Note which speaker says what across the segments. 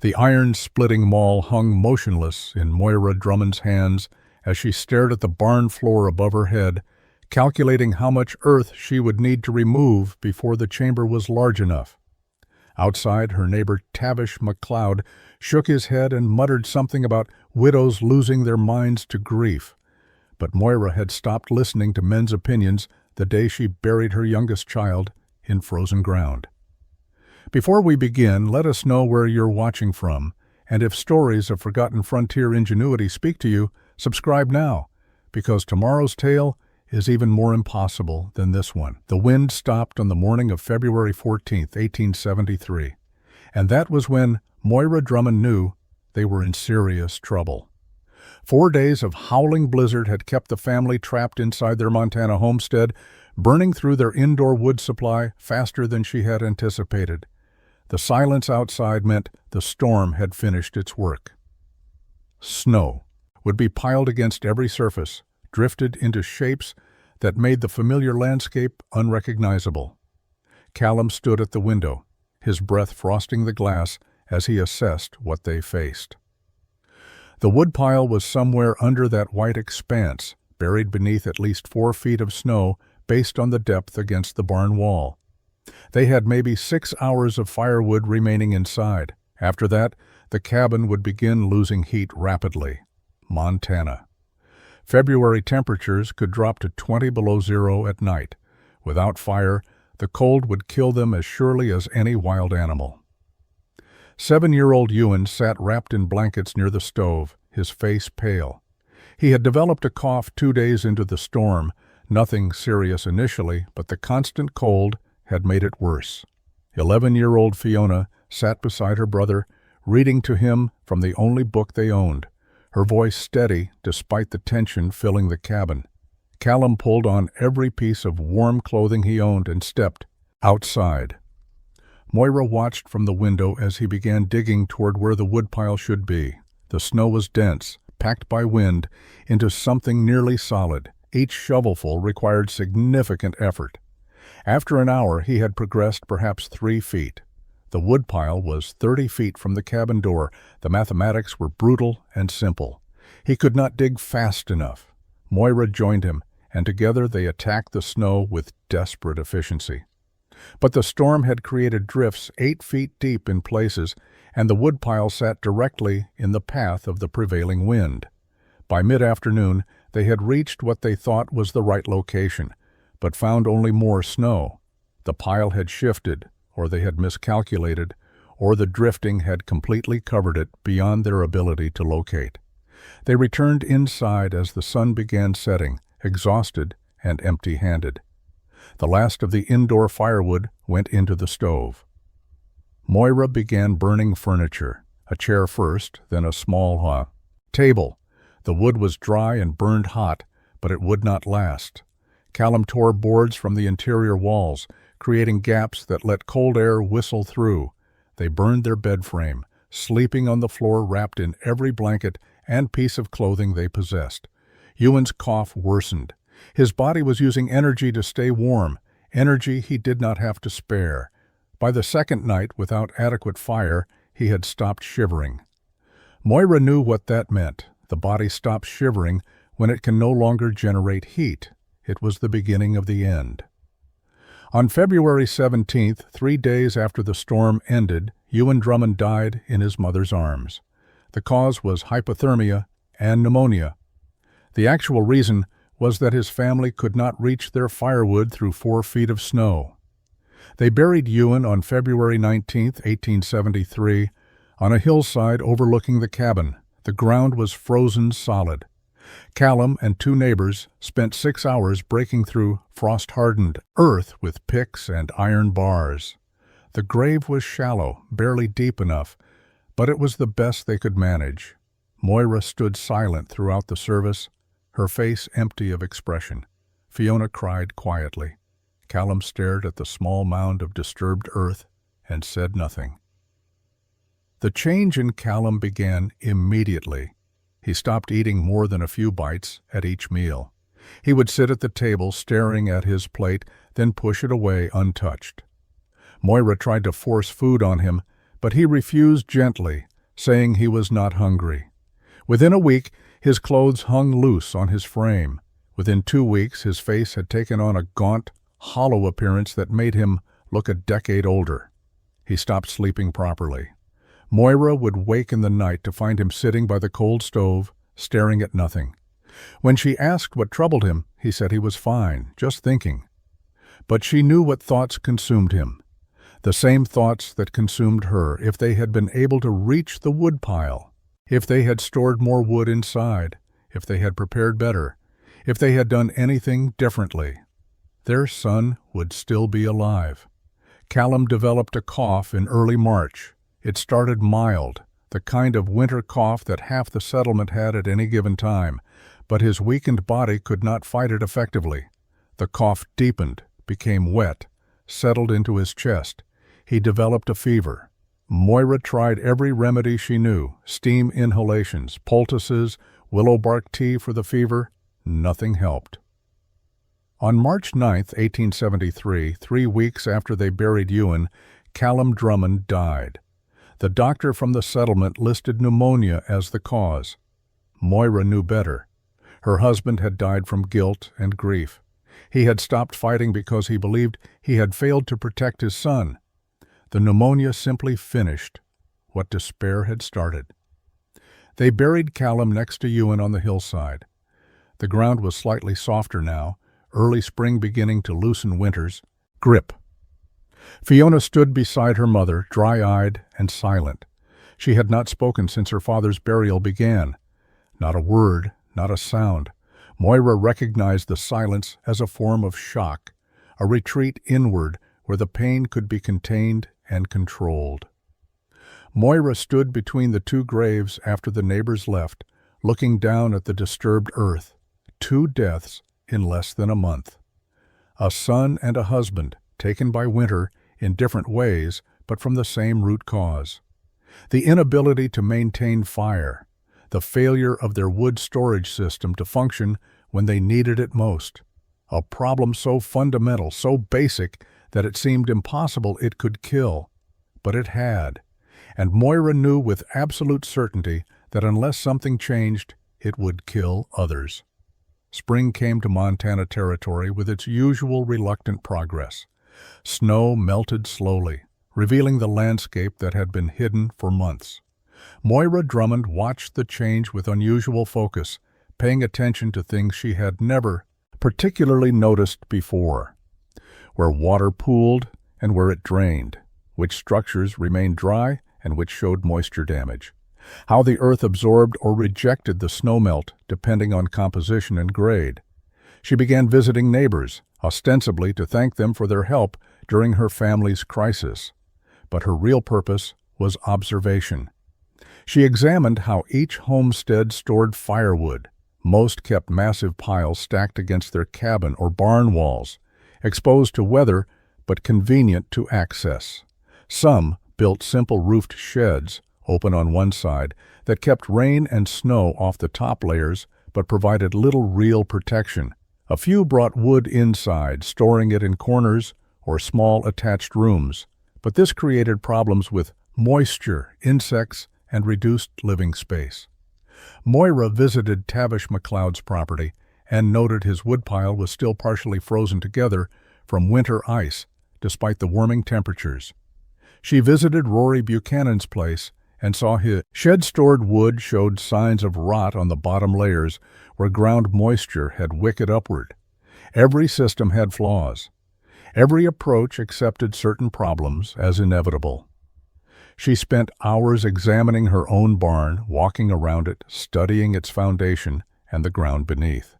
Speaker 1: The iron-splitting maul hung motionless in Moira Drummond's hands as she stared at the barn floor above her head, calculating how much earth she would need to remove before the chamber was large enough. Outside, her neighbor Tavish McLeod shook his head and muttered something about widows losing their minds to grief. But Moira had stopped listening to men's opinions the day she buried her youngest child in frozen ground. Before we begin, let us know where you're watching from, and if stories of forgotten frontier ingenuity speak to you, subscribe now, because tomorrow's tale is even more impossible than this one. The wind stopped on the morning of February 14, 1873, and that was when Moira Drummond knew they were in serious trouble. 4 days of howling blizzard had kept the family trapped inside their Montana homestead, burning through their indoor wood supply faster than she had anticipated. The silence outside meant the storm had finished its work. Snow would be piled against every surface, drifted into shapes that made the familiar landscape unrecognizable. Callum stood at the window, his breath frosting the glass as he assessed what they faced. The woodpile was somewhere under that white expanse, buried beneath at least 4 feet of snow based on the depth against the barn wall. They had maybe 6 hours of firewood remaining inside. After that, the cabin would begin losing heat rapidly. Montana. February temperatures could drop to 20 below zero at night. Without fire, the cold would kill them as surely as any wild animal. 7-year-old Ewan sat wrapped in blankets near the stove, his face pale. He had developed a cough 2 days into the storm, nothing serious initially, but the constant cold had made it worse. 11-year-old Fiona sat beside her brother, reading to him from the only book they owned, her voice steady despite the tension filling the cabin. Callum pulled on every piece of warm clothing he owned and stepped outside. Moira watched from the window as he began digging toward where the woodpile should be. The snow was dense, packed by wind, into something nearly solid. Each shovelful required significant effort. After an hour, he had progressed perhaps 3 feet. The woodpile was 30 feet from the cabin door. The mathematics were brutal and simple. He could not dig fast enough. Moira joined him, and together they attacked the snow with desperate efficiency. But the storm had created drifts 8 feet deep in places, and the woodpile sat directly in the path of the prevailing wind. By mid-afternoon, they had reached what they thought was the right location, but found only more snow. The pile had shifted, or they had miscalculated, or the drifting had completely covered it beyond their ability to locate. They returned inside as the sun began setting, exhausted and empty-handed. The last of the indoor firewood went into the stove. Moira began burning furniture, a chair first, then a small table. The wood was dry and burned hot, but it would not last. Callum tore boards from the interior walls, creating gaps that let cold air whistle through. They burned their bed frame, sleeping on the floor wrapped in every blanket and piece of clothing they possessed. Ewan's cough worsened. His body was using energy to stay warm, energy he did not have to spare. By the second night, without adequate fire, he had stopped shivering. Moira knew what that meant. The body stops shivering when it can no longer generate heat. It was the beginning of the end. On February 17th, 3 days after the storm ended, Ewan Drummond died in his mother's arms. The cause was hypothermia and pneumonia. The actual reason was that his family could not reach their firewood through 4 feet of snow. They buried Ewan on February 19, 1873, on a hillside overlooking the cabin. The ground was frozen solid. Callum and 2 neighbors spent 6 hours breaking through frost-hardened earth with picks and iron bars. The grave was shallow, barely deep enough, but it was the best they could manage. Moira stood silent throughout the service, her face empty of expression. Fiona cried quietly. Callum stared at the small mound of disturbed earth and said nothing. The change in Callum began immediately. He stopped eating more than a few bites at each meal. He would sit at the table staring at his plate, then push it away untouched. Moira tried to force food on him, but he refused gently, saying he was not hungry. Within a week, his clothes hung loose on his frame. Within 2 weeks, his face had taken on a gaunt, hollow appearance that made him look a decade older. He stopped sleeping properly. Moira would wake in the night to find him sitting by the cold stove, staring at nothing. When she asked what troubled him, he said he was fine, just thinking. But she knew what thoughts consumed him. The same thoughts that consumed her if they had been able to reach the woodpile, if they had stored more wood inside, if they had prepared better, if they had done anything differently. Their son would still be alive. Callum developed a cough in early March. It started mild, the kind of winter cough that half the settlement had at any given time, but his weakened body could not fight it effectively. The cough deepened, became wet, settled into his chest. He developed a fever. Moira tried every remedy she knew, steam inhalations, poultices, willow bark tea for the fever. Nothing helped. On March 9, 1873, 3 weeks after they buried Ewan, Callum Drummond died. The doctor from the settlement listed pneumonia as the cause. Moira knew better. Her husband had died from guilt and grief. He had stopped fighting because he believed he had failed to protect his son. The pneumonia simply finished what despair had started. They buried Callum next to Ewan on the hillside. The ground was slightly softer now, early spring beginning to loosen winter's grip. Fiona stood beside her mother, dry-eyed and silent. She had not spoken since her father's burial began. Not a word, not a sound. Moira recognized the silence as a form of shock, a retreat inward where the pain could be contained and controlled. Moira stood between the 2 graves after the neighbors left, looking down at the disturbed earth. 2 deaths in less than a month. A son and a husband, taken by winter in different ways, but from the same root cause. The inability to maintain fire, the failure of their wood storage system to function when they needed it most. A problem so fundamental, so basic, that it seemed impossible it could kill. But it had. And Moira knew with absolute certainty that unless something changed, it would kill others. Spring came to Montana Territory with its usual reluctant progress. Snow melted slowly, revealing the landscape that had been hidden for months. Moira Drummond watched the change with unusual focus, paying attention to things she had never particularly noticed before. Where water pooled and where it drained, which structures remained dry and which showed moisture damage. How the earth absorbed or rejected the snowmelt depending on composition and grade. She began visiting neighbors, ostensibly to thank them for their help during her family's crisis. But her real purpose was observation. She examined how each homestead stored firewood. Most kept massive piles stacked against their cabin or barn walls, exposed to weather but convenient to access. Some built simple roofed sheds, open on one side, that kept rain and snow off the top layers but provided little real protection. A few brought wood inside, storing it in corners or small attached rooms, but this created problems with moisture, insects, and reduced living space. Moira visited Tavish McLeod's property and noted his woodpile was still partially frozen together from winter ice, despite the warming temperatures. She visited Rory Buchanan's place and saw his shed-stored wood showed signs of rot on the bottom layers where ground moisture had wicked upward. Every system had flaws. Every approach accepted certain problems as inevitable. She spent hours examining her own barn, walking around it, studying its foundation and the ground beneath.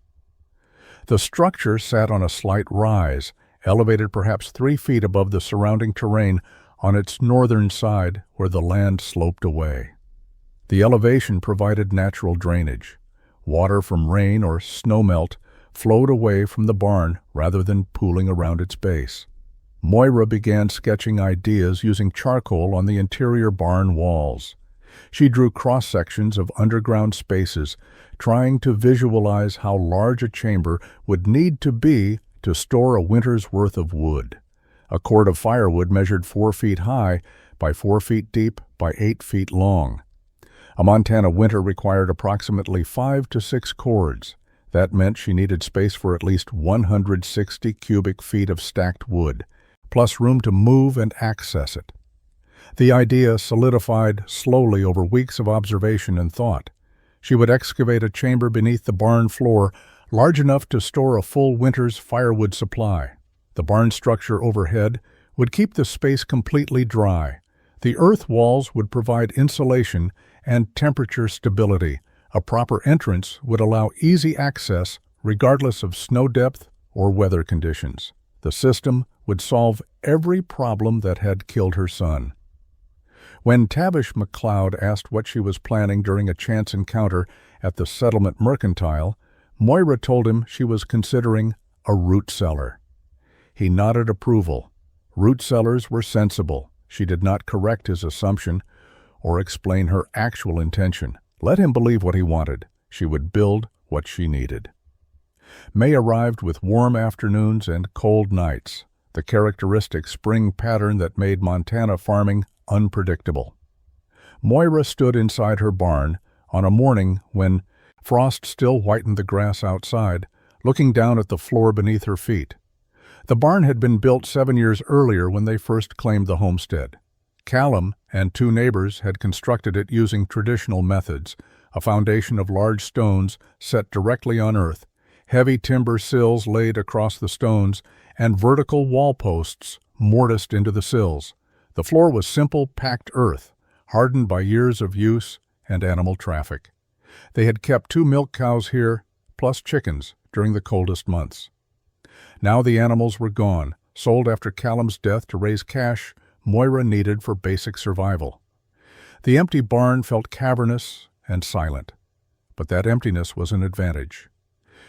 Speaker 1: The structure sat on a slight rise, elevated perhaps 3 feet above the surrounding terrain on its northern side where the land sloped away. The elevation provided natural drainage. Water from rain or snowmelt flowed away from the barn rather than pooling around its base. Moira began sketching ideas using charcoal on the interior barn walls. She drew cross-sections of underground spaces, trying to visualize how large a chamber would need to be to store a winter's worth of wood. A cord of firewood measured 4 feet high by 4 feet deep by 8 feet long. A Montana winter required approximately 5 to 6 cords. That meant she needed space for at least 160 cubic feet of stacked wood, plus room to move and access it. The idea solidified slowly over weeks of observation and thought. She would excavate a chamber beneath the barn floor large enough to store a full winter's firewood supply. The barn structure overhead would keep the space completely dry. The earth walls would provide insulation and temperature stability. A proper entrance would allow easy access regardless of snow depth or weather conditions. The system would solve every problem that had killed her son. When Tavish McLeod asked what she was planning during a chance encounter at the settlement mercantile, Moira told him she was considering a root cellar. He nodded approval. Root cellars were sensible. She did not correct his assumption or explain her actual intention. Let him believe what he wanted. She would build what she needed. May arrived with warm afternoons and cold nights, the characteristic spring pattern that made Montana farming unpredictable. Moira stood inside her barn on a morning when frost still whitened the grass outside, looking down at the floor beneath her feet. The barn had been built 7 years earlier when they first claimed the homestead. Callum and 2 neighbors had constructed it using traditional methods, a foundation of large stones set directly on earth, heavy timber sills laid across the stones, and vertical wall posts mortised into the sills. The floor was simple, packed earth, hardened by years of use and animal traffic. They had kept 2 milk cows here, plus chickens, during the coldest months. Now the animals were gone, sold after Callum's death to raise cash Moira needed for basic survival. The empty barn felt cavernous and silent, but that emptiness was an advantage.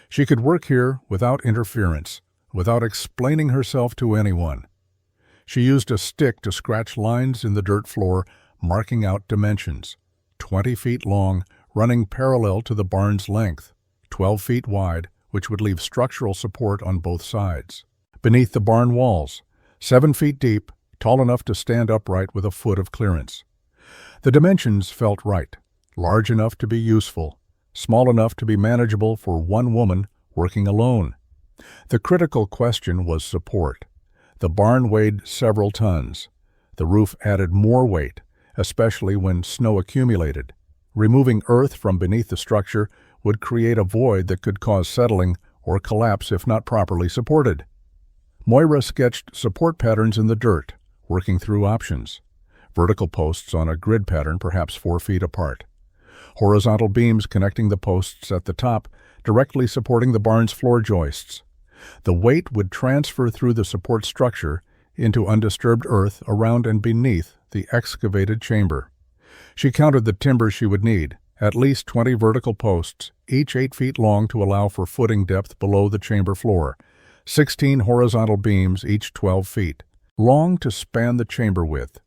Speaker 1: She could work here without interference, without explaining herself to anyone. She used a stick to scratch lines in the dirt floor, marking out dimensions. 20 feet long, running parallel to the barn's length, 12 feet wide, which would leave structural support on both sides. Beneath the barn walls, 7 feet deep, tall enough to stand upright with a foot of clearance. The dimensions felt right, large enough to be useful, small enough to be manageable for one woman working alone. The critical question was support. The barn weighed several tons. The roof added more weight, especially when snow accumulated. Removing earth from beneath the structure would create a void that could cause settling or collapse if not properly supported. Moira sketched support patterns in the dirt, working through options. Vertical posts on a grid pattern perhaps 4 feet apart. Horizontal beams connecting the posts at the top, directly supporting the barn's floor joists. The weight would transfer through the support structure into undisturbed earth around and beneath the excavated chamber. She counted the timber she would need, at least 20 vertical posts, each 8 feet long to allow for footing depth below the chamber floor, 16 horizontal beams, each 12 feet, long to span the chamber width.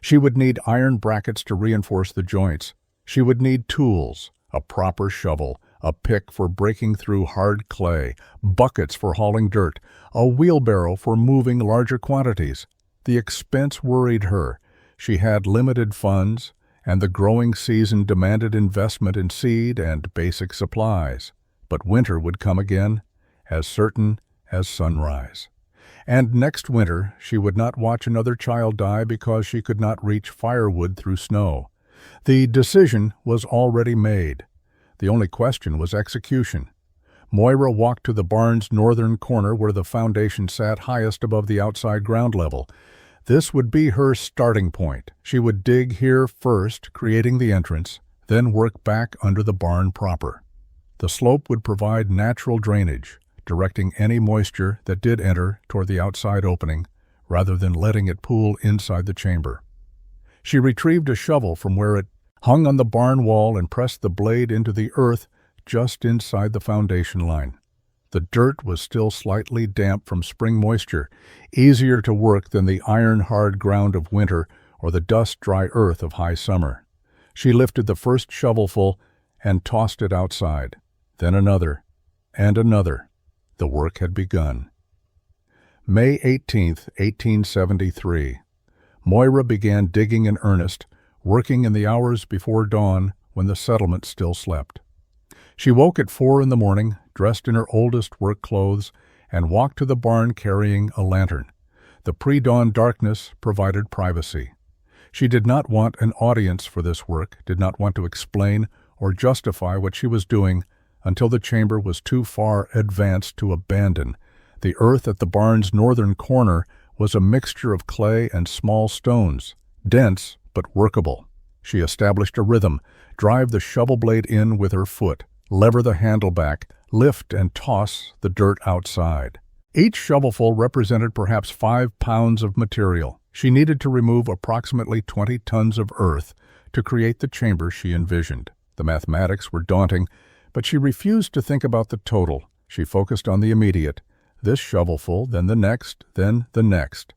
Speaker 1: She would need iron brackets to reinforce the joints. She would need tools, a proper shovel, a pick for breaking through hard clay, buckets for hauling dirt, a wheelbarrow for moving larger quantities. The expense worried her. She had limited funds, and the growing season demanded investment in seed and basic supplies. But winter would come again, as certain as sunrise. And next winter she would not watch another child die because she could not reach firewood through snow. The decision was already made. The only question was execution. Moira walked to the barn's northern corner where the foundation sat highest above the outside ground level. This would be her starting point. She would dig here first, creating the entrance, then work back under the barn proper. The slope would provide natural drainage, directing any moisture that did enter toward the outside opening, rather than letting it pool inside the chamber. She retrieved a shovel from where it hung on the barn wall and pressed the blade into the earth just inside the foundation line. The dirt was still slightly damp from spring moisture, easier to work than the iron-hard ground of winter or the dust-dry earth of high summer. She lifted the first shovelful and tossed it outside, then another, and another. The work had begun. May 18, 1873. Moira began digging in earnest, working in the hours before dawn when the settlement still slept. She woke at 4 in the morning, dressed in her oldest work clothes, and walked to the barn carrying a lantern. The pre-dawn darkness provided privacy. She did not want an audience for this work, did not want to explain or justify what she was doing until the chamber was too far advanced to abandon. The earth at the barn's northern corner was a mixture of clay and small stones, dense but workable. She established a rhythm, drive the shovel blade in with her foot, lever the handle back, lift and toss the dirt outside. Each shovelful represented perhaps 5 pounds of material. She needed to remove approximately 20 tons of earth to create the chamber she envisioned. The mathematics were daunting, but she refused to think about the total. She focused on the immediate. This shovelful, then the next, then the next.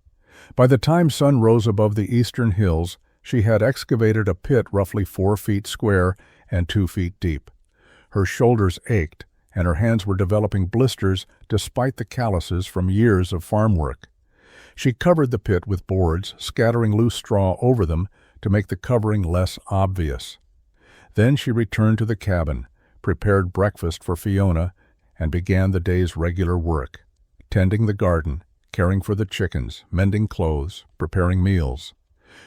Speaker 1: By the time sun rose above the eastern hills, she had excavated a pit roughly 4 feet square and 2 feet deep. Her shoulders ached, and her hands were developing blisters despite the calluses from years of farm work. She covered the pit with boards, scattering loose straw over them to make the covering less obvious. Then she returned to the cabin, prepared breakfast for Fiona, and began the day's regular work, tending the garden, caring for the chickens, mending clothes, preparing meals.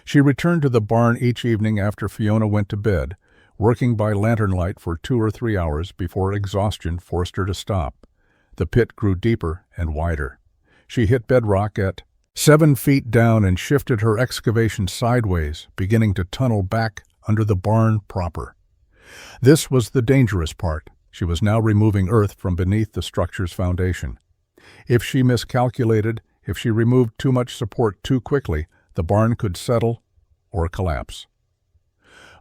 Speaker 1: She returned to the barn each evening after Fiona went to bed, working by lantern light for 2 or 3 hours before exhaustion forced her to stop. The pit grew deeper and wider. She hit bedrock at 7 feet down and shifted her excavation sideways, beginning to tunnel back under the barn proper. This was the dangerous part. She was now removing earth from beneath the structure's foundation. If she miscalculated, if she removed too much support too quickly, the barn could settle or collapse.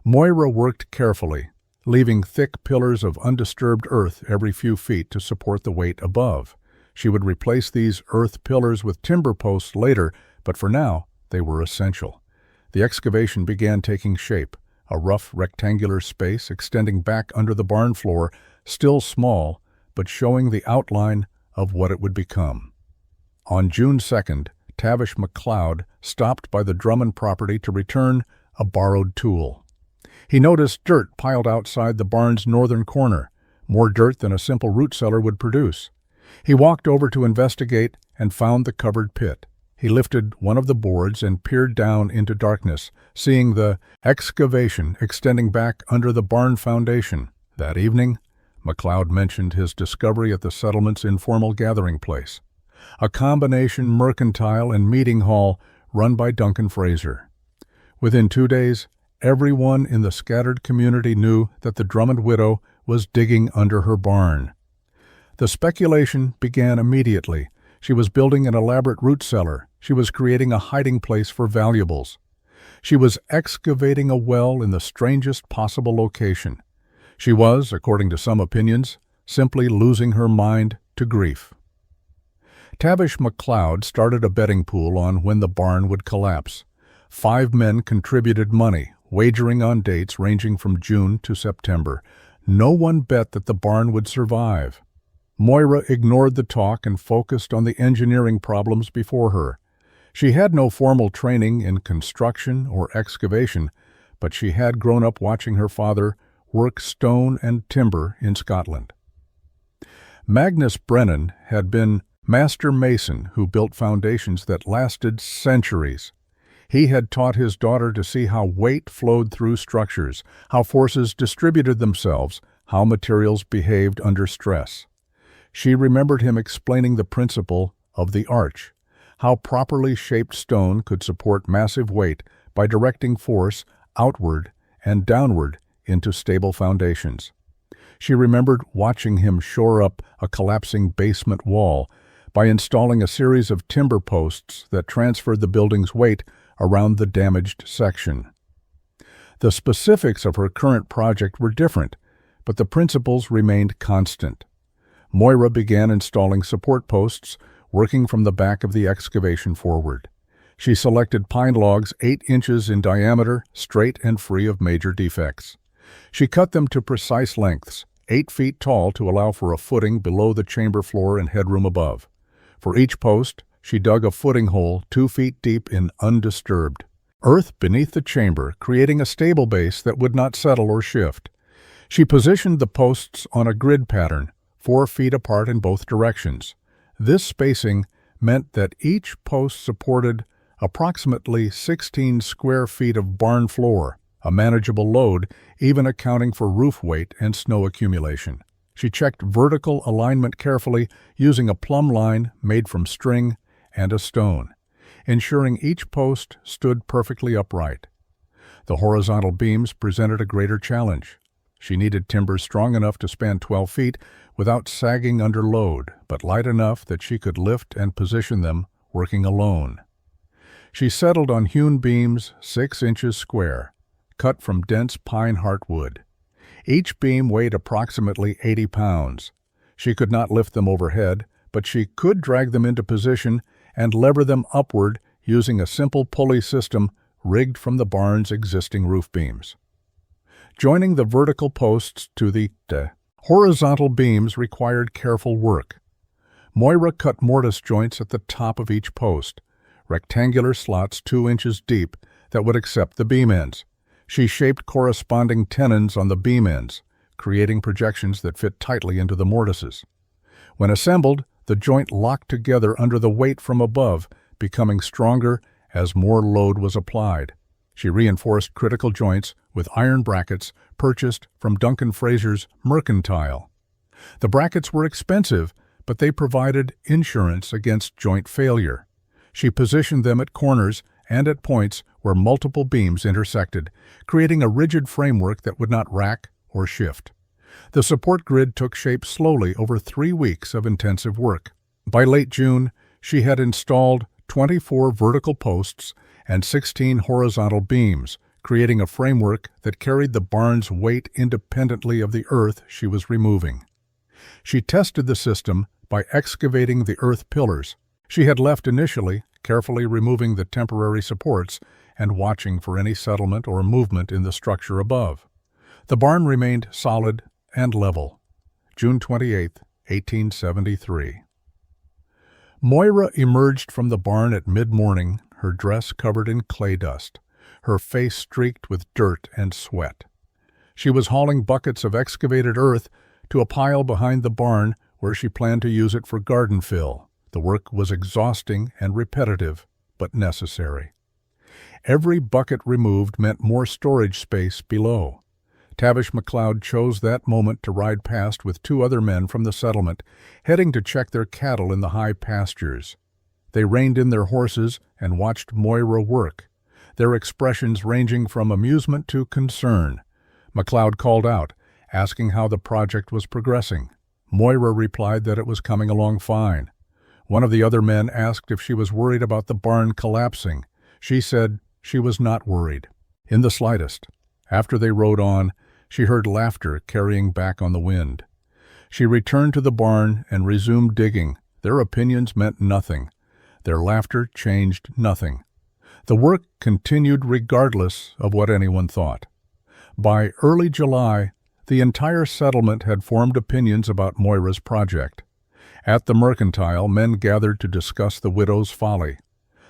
Speaker 1: Moira worked carefully, leaving thick pillars of undisturbed earth every few feet to support the weight above. She would replace these earth pillars with timber posts later, but for now, they were essential. The excavation began taking shape, a rough rectangular space extending back under the barn floor, still small, but showing the outline of what it would become. On June 2nd, Tavish McLeod stopped by the Drummond property to return a borrowed tool. He noticed dirt piled outside the barn's northern corner, more dirt than a simple root cellar would produce. He walked over to investigate and found the covered pit. He lifted one of the boards and peered down into darkness, seeing the excavation extending back under the barn foundation. That evening, McLeod mentioned his discovery at the settlement's informal gathering place, a combination mercantile and meeting hall run by Duncan Fraser. Within 2 days, everyone in the scattered community knew that the Drummond widow was digging under her barn. The speculation began immediately. She was building an elaborate root cellar. She was creating a hiding place for valuables. She was excavating a well in the strangest possible location. She was, according to some opinions, simply losing her mind to grief. Tavish McLeod started a betting pool on when the barn would collapse. 5 men contributed money, wagering on dates ranging from June to September. No one bet that the barn would survive. Moira ignored the talk and focused on the engineering problems before her. She had no formal training in construction or excavation, but she had grown up watching her father work stone and timber in Scotland. Magnus Brennan had been master mason who built foundations that lasted centuries. He had taught his daughter to see how weight flowed through structures, how forces distributed themselves, how materials behaved under stress. She remembered him explaining the principle of the arch, how properly shaped stone could support massive weight by directing force outward and downward into stable foundations. She remembered watching him shore up a collapsing basement wall by installing a series of timber posts that transferred the building's weight around the damaged section. The specifics of her current project were different, but the principles remained constant. Moira began installing support posts, working from the back of the excavation forward. She selected pine logs 8 inches in diameter, straight and free of major defects. She cut them to precise lengths, 8 feet tall to allow for a footing below the chamber floor and headroom above. For each post, she dug a footing hole 2 feet deep in undisturbed earth beneath the chamber, creating a stable base that would not settle or shift. She positioned the posts on a grid pattern, 4 feet apart in both directions. This spacing meant that each post supported approximately 16 square feet of barn floor, a manageable load, even accounting for roof weight and snow accumulation. She checked vertical alignment carefully using a plumb line made from string and a stone, ensuring each post stood perfectly upright. The horizontal beams presented a greater challenge. She needed timbers strong enough to span 12 feet without sagging under load, but light enough that she could lift and position them working alone. She settled on hewn beams 6 inches square, cut from dense pine heartwood. Each beam weighed approximately 80 pounds. She could not lift them overhead, but she could drag them into position and lever them upward using a simple pulley system rigged from the barn's existing roof beams. Joining the vertical posts to the horizontal beams required careful work. Moira cut mortise joints at the top of each post, rectangular slots 2 inches deep that would accept the beam ends. She shaped corresponding tenons on the beam ends, creating projections that fit tightly into the mortises. When assembled, the joint locked together under the weight from above, becoming stronger as more load was applied. She reinforced critical joints with iron brackets purchased from Duncan Fraser's Mercantile. The brackets were expensive, but they provided insurance against joint failure. She positioned them at corners and at points where multiple beams intersected, creating a rigid framework that would not rack or shift. The support grid took shape slowly over 3 weeks of intensive work. By late June, she had installed 24 vertical posts and 16 horizontal beams, creating a framework that carried the barn's weight independently of the earth she was removing. She tested the system by excavating the earth pillars she had left initially, carefully removing the temporary supports and watching for any settlement or movement in the structure above. The barn remained solid and level. June 28, 1873. Moira emerged from the barn at mid-morning, her dress covered in clay dust, her face streaked with dirt and sweat. She was hauling buckets of excavated earth to a pile behind the barn where she planned to use it for garden fill. The work was exhausting and repetitive, but necessary. Every bucket removed meant more storage space below. Tavish McLeod chose that moment to ride past with 2 other men from the settlement, heading to check their cattle in the high pastures. They reined in their horses and watched Moira work, their expressions ranging from amusement to concern. McLeod called out, asking how the project was progressing. Moira replied that it was coming along fine. One of the other men asked if she was worried about the barn collapsing. She said she was not worried, in the slightest. After they rode on, she heard laughter carrying back on the wind. She returned to the barn and resumed digging. Their opinions meant nothing. Their laughter changed nothing. The work continued regardless of what anyone thought. By early July, the entire settlement had formed opinions about Moira's project. At the Mercantile, men gathered to discuss the widow's folly.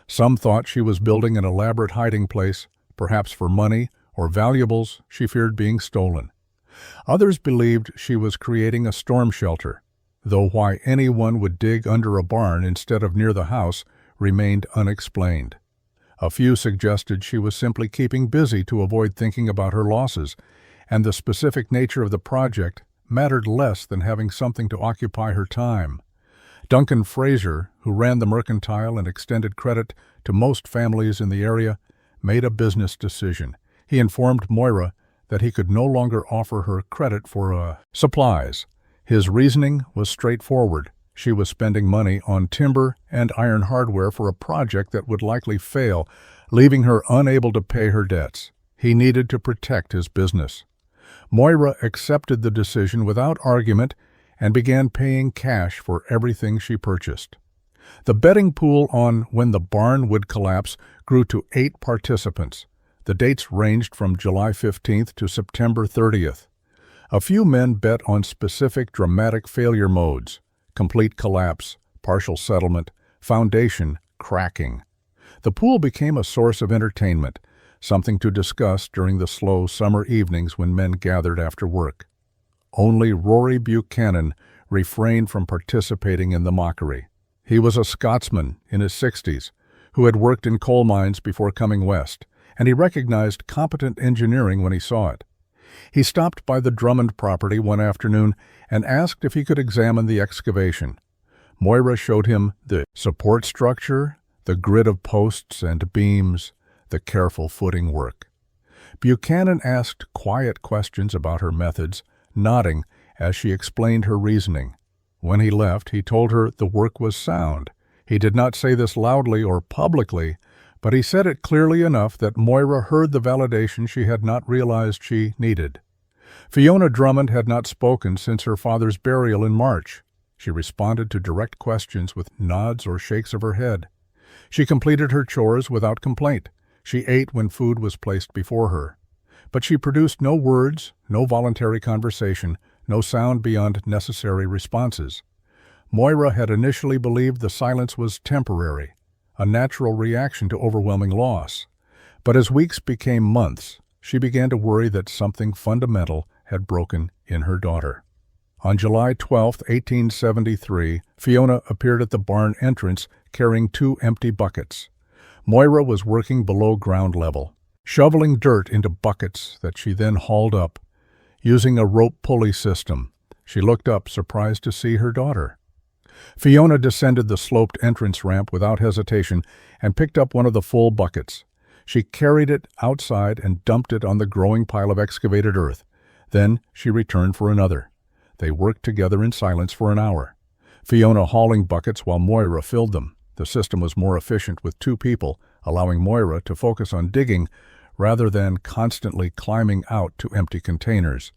Speaker 1: Some thought she was building an elaborate hiding place, perhaps for money or valuables she feared being stolen. Others believed she was creating a storm shelter, though why anyone would dig under a barn instead of near the house remained unexplained. A few suggested she was simply keeping busy to avoid thinking about her losses, and the specific nature of the project mattered less than having something to occupy her time. Duncan Fraser, who ran the Mercantile and extended credit to most families in the area, made a business decision. He informed Moira that he could no longer offer her credit for supplies. His reasoning was straightforward. She was spending money on timber and iron hardware for a project that would likely fail, leaving her unable to pay her debts. He needed to protect his business. Moira accepted the decision without argument and began paying cash for everything she purchased. The betting pool on when the barn would collapse grew to 8 participants. The dates ranged from July 15th to September 30th. A few men bet on specific dramatic failure modes: complete collapse, partial settlement, foundation cracking. The pool became a source of entertainment, something to discuss during the slow summer evenings when men gathered after work. Only Rory Buchanan refrained from participating in the mockery. He was a Scotsman in his 60s who had worked in coal mines before coming west, and he recognized competent engineering when he saw it. He stopped by the Drummond property one afternoon and asked if he could examine the excavation. Moira showed him the support structure, the grid of posts and beams, the careful footing work. Buchanan asked quiet questions about her methods, nodding as she explained her reasoning. When he left, he told her the work was sound. He did not say this loudly or publicly, but he said it clearly enough that Moira heard the validation she had not realized she needed. Fiona Drummond had not spoken since her father's burial in March. She responded to direct questions with nods or shakes of her head. She completed her chores without complaint. She ate when food was placed before her. But she produced no words, no voluntary conversation, no sound beyond necessary responses. Moira had initially believed the silence was temporary, a natural reaction to overwhelming loss. But as weeks became months, she began to worry that something fundamental had broken in her daughter. On July 12, 1873, Fiona appeared at the barn entrance carrying 2 empty buckets. Moira was working below ground level, shoveling dirt into buckets that she then hauled up. Using a rope pulley system, she looked up, surprised to see her daughter. Fiona descended the sloped entrance ramp without hesitation and picked up one of the full buckets. She carried it outside and dumped it on the growing pile of excavated earth. Then she returned for another. They worked together in silence for an hour, Fiona hauling buckets while Moira filled them. The system was more efficient with 2 people, allowing Moira to focus on digging rather than constantly climbing out to empty containers.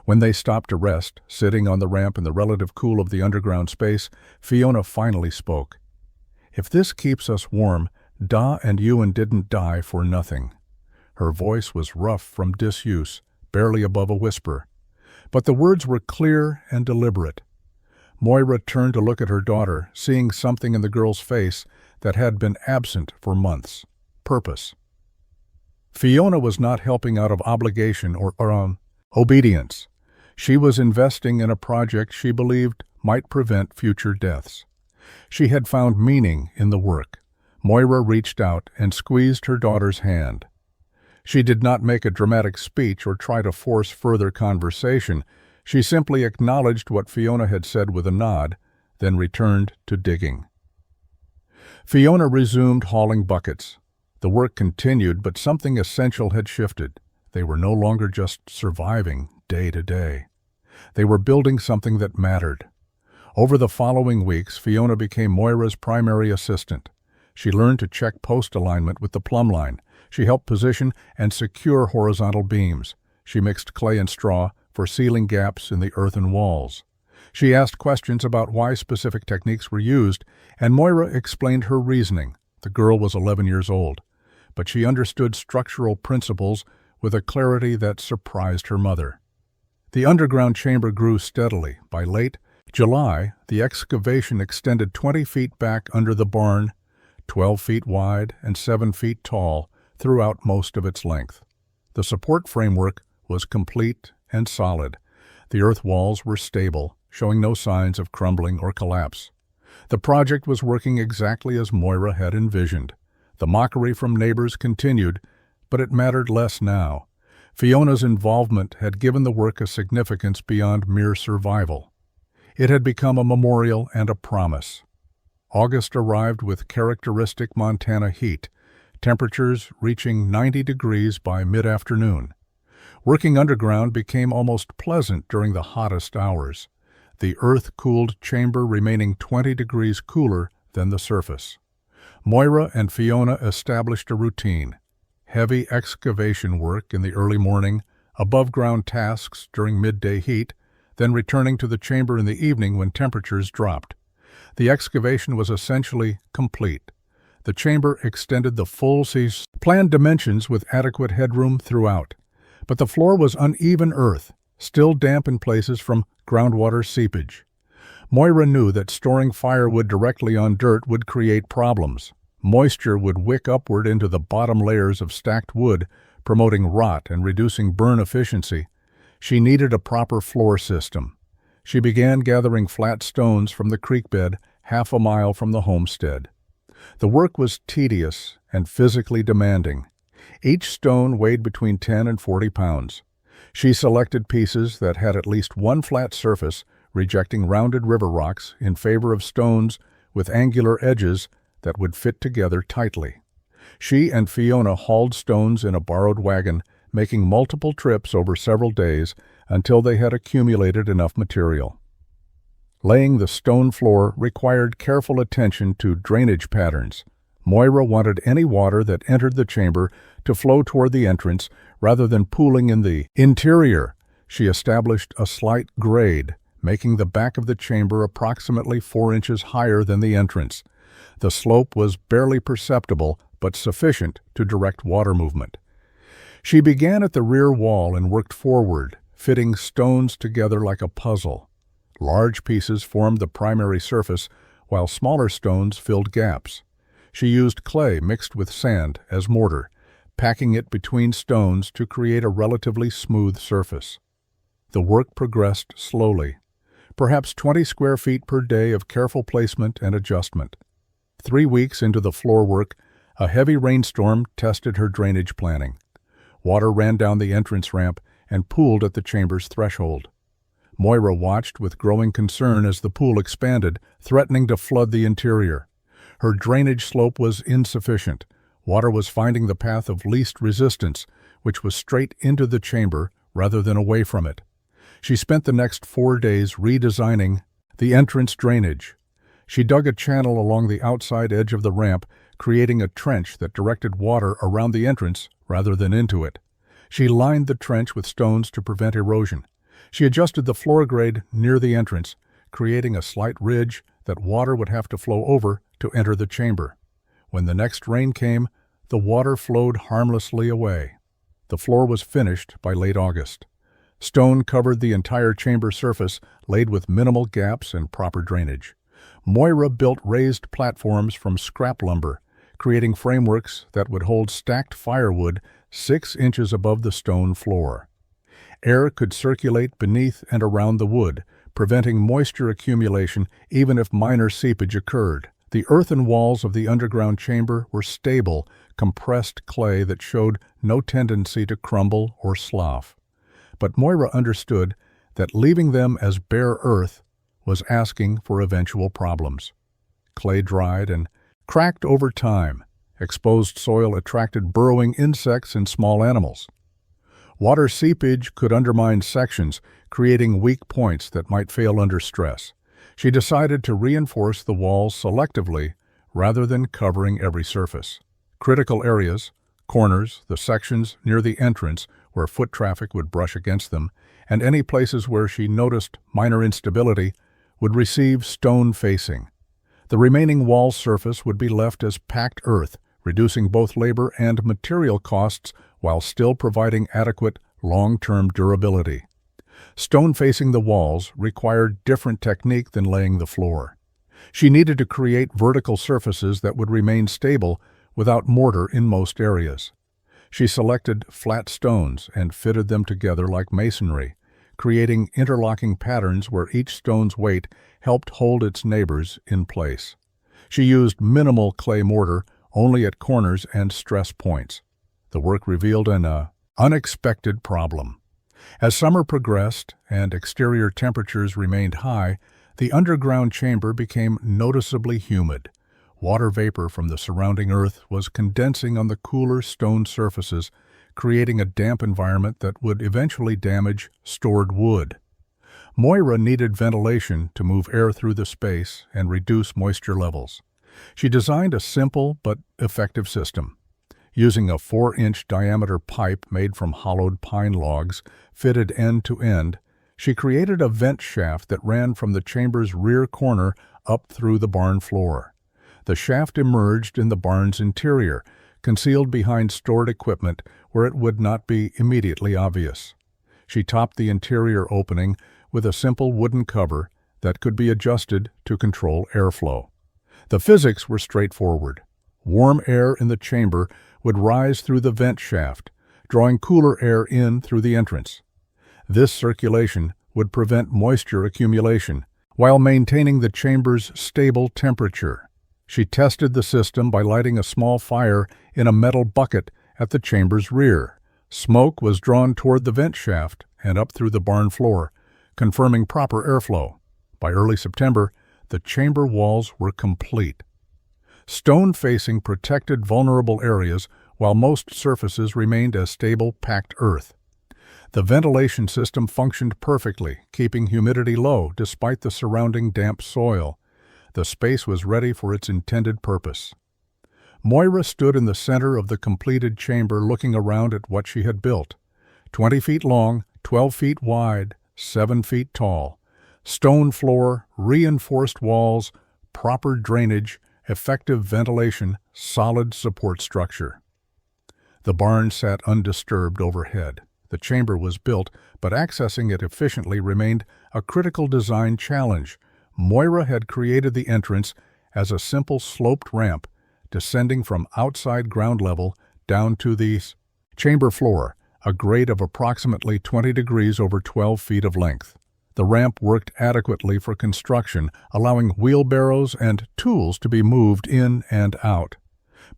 Speaker 1: When they stopped to rest, sitting on the ramp in the relative cool of the underground space, Fiona finally spoke. "If this keeps us warm, Da and Ewan didn't die for nothing." Her voice was rough from disuse, barely above a whisper. But the words were clear and deliberate. Moira turned to look at her daughter, seeing something in the girl's face that had been absent for months. Purpose. Fiona was not helping out of obligation or obedience. She was investing in a project she believed might prevent future deaths. She had found meaning in the work. Moira reached out and squeezed her daughter's hand. She did not make a dramatic speech or try to force further conversation. She simply acknowledged what Fiona had said with a nod, then returned to digging. Fiona resumed hauling buckets. The work continued, but something essential had shifted. They were no longer just surviving day to day. They were building something that mattered. Over the following weeks, Fiona became Moira's primary assistant. She learned to check post alignment with the plumb line. She helped position and secure horizontal beams. She mixed clay and straw for sealing gaps in the earthen walls. She asked questions about why specific techniques were used, and Moira explained her reasoning. The girl was 11 years old, but she understood structural principles with a clarity that surprised her mother. The underground chamber grew steadily. By late July, the excavation extended 20 feet back under the barn, 12 feet wide and 7 feet tall throughout most of its length. The support framework was complete and solid. The earth walls were stable, showing no signs of crumbling or collapse. The project was working exactly as Moira had envisioned. The mockery from neighbors continued, but it mattered less now. Fiona's involvement had given the work a significance beyond mere survival. It had become a memorial and a promise. August arrived with characteristic Montana heat, temperatures reaching 90 degrees by mid-afternoon. Working underground became almost pleasant during the hottest hours, the earth-cooled chamber remaining 20 degrees cooler than the surface. Moira and Fiona established a routine: heavy excavation work in the early morning, above-ground tasks during midday heat, then returning to the chamber in the evening when temperatures dropped. The excavation was essentially complete. The chamber extended the full planned dimensions with adequate headroom throughout. But the floor was uneven earth, still damp in places from groundwater seepage. Moira knew that storing firewood directly on dirt would create problems. Moisture would wick upward into the bottom layers of stacked wood, promoting rot and reducing burn efficiency. She needed a proper floor system. She began gathering flat stones from the creek bed half a mile from the homestead. The work was tedious and physically demanding. Each stone weighed between 10 and 40 pounds. She selected pieces that had at least one flat surface, rejecting rounded river rocks in favor of stones with angular edges that would fit together tightly. She and Fiona hauled stones in a borrowed wagon, making multiple trips over several days until they had accumulated enough material. Laying the stone floor required careful attention to drainage patterns. Moira wanted any water that entered the chamber to flow toward the entrance rather than pooling in the interior. She established a slight grade, making the back of the chamber approximately 4 inches higher than the entrance. The slope was barely perceptible, but sufficient to direct water movement. She began at the rear wall and worked forward, fitting stones together like a puzzle. Large pieces formed the primary surface, while smaller stones filled gaps. She used clay mixed with sand as mortar, packing it between stones to create a relatively smooth surface. The work progressed slowly, perhaps 20 square feet per day of careful placement and adjustment. 3 weeks into the floor work, a heavy rainstorm tested her drainage planning. Water ran down the entrance ramp and pooled at the chamber's threshold. Moira watched with growing concern as the pool expanded, threatening to flood the interior. Her drainage slope was insufficient. Water was finding the path of least resistance, which was straight into the chamber rather than away from it. She spent the next 4 days redesigning the entrance drainage. She dug a channel along the outside edge of the ramp, creating a trench that directed water around the entrance rather than into it. She lined the trench with stones to prevent erosion. She adjusted the floor grade near the entrance, creating a slight ridge that water would have to flow over to enter the chamber. When the next rain came, the water flowed harmlessly away. The floor was finished by late August. Stone covered the entire chamber surface, laid with minimal gaps and proper drainage. Moira built raised platforms from scrap lumber, creating frameworks that would hold stacked firewood 6 inches above the stone floor. Air could circulate beneath and around the wood, preventing moisture accumulation even if minor seepage occurred. The earthen walls of the underground chamber were stable, compressed clay that showed no tendency to crumble or slough. But Moira understood that leaving them as bare earth was asking for eventual problems. Clay dried and cracked over time. Exposed soil attracted burrowing insects and small animals. Water seepage could undermine sections, creating weak points that might fail under stress. She decided to reinforce the walls selectively rather than covering every surface. Critical areas, corners, the sections near the entrance where foot traffic would brush against them, and any places where she noticed minor instability would receive stone facing. The remaining wall surface would be left as packed earth, reducing both labor and material costs while still providing adequate long-term durability. Stone facing the walls required different technique than laying the floor. She needed to create vertical surfaces that would remain stable without mortar in most areas. She selected flat stones and fitted them together like masonry, creating interlocking patterns where each stone's weight helped hold its neighbors in place. She used minimal clay mortar only at corners and stress points. The work revealed an unexpected problem. As summer progressed and exterior temperatures remained high, the underground chamber became noticeably humid. Water vapor from the surrounding earth was condensing on the cooler stone surfaces, creating a damp environment that would eventually damage stored wood. Moira needed ventilation to move air through the space and reduce moisture levels. She designed a simple but effective system. Using a 4-inch diameter pipe made from hollowed pine logs, fitted end to end, she created a vent shaft that ran from the chamber's rear corner up through the barn floor. The shaft emerged in the barn's interior, concealed behind stored equipment where it would not be immediately obvious. She topped the interior opening with a simple wooden cover that could be adjusted to control airflow. The physics were straightforward. Warm air in the chamber would rise through the vent shaft, drawing cooler air in through the entrance. This circulation would prevent moisture accumulation, while maintaining the chamber's stable temperature. She tested the system by lighting a small fire in a metal bucket at the chamber's rear. Smoke was drawn toward the vent shaft and up through the barn floor, confirming proper airflow. By early September, the chamber walls were complete. Stone facing protected vulnerable areas, while most surfaces remained as stable, packed earth. The ventilation system functioned perfectly, keeping humidity low despite the surrounding damp soil. The space was ready for its intended purpose. Moira stood in the center of the completed chamber looking around at what she had built. 20 feet long, 12 feet wide, 7 feet tall. Stone floor, reinforced walls, proper drainage, effective ventilation, solid support structure. The barn sat undisturbed overhead. The chamber was built, but accessing it efficiently remained a critical design challenge. Moira had created the entrance as a simple sloped ramp, descending from outside ground level down to the chamber floor, a grade of approximately 20 degrees over 12 feet of length. The ramp worked adequately for construction, allowing wheelbarrows and tools to be moved in and out.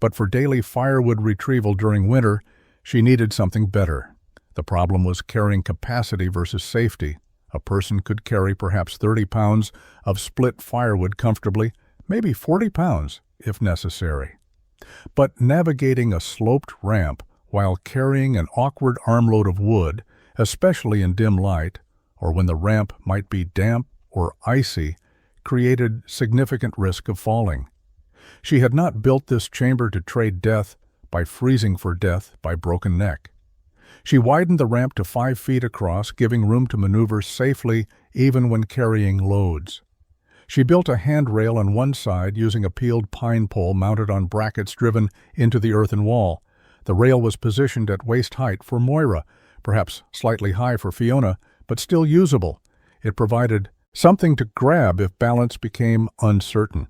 Speaker 1: But for daily firewood retrieval during winter, she needed something better. The problem was carrying capacity versus safety. A person could carry perhaps 30 pounds of split firewood comfortably, maybe 40 pounds if necessary. But navigating a sloped ramp while carrying an awkward armload of wood, especially in dim light, or when the ramp might be damp or icy, created significant risk of falling. She had not built this chamber to trade death by freezing for death by broken neck. She widened the ramp to 5 feet across, giving room to maneuver safely even when carrying loads. She built a handrail on one side using a peeled pine pole mounted on brackets driven into the earthen wall. The rail was positioned at waist height for Moira, perhaps slightly high for Fiona, but still usable. It provided something to grab if balance became uncertain.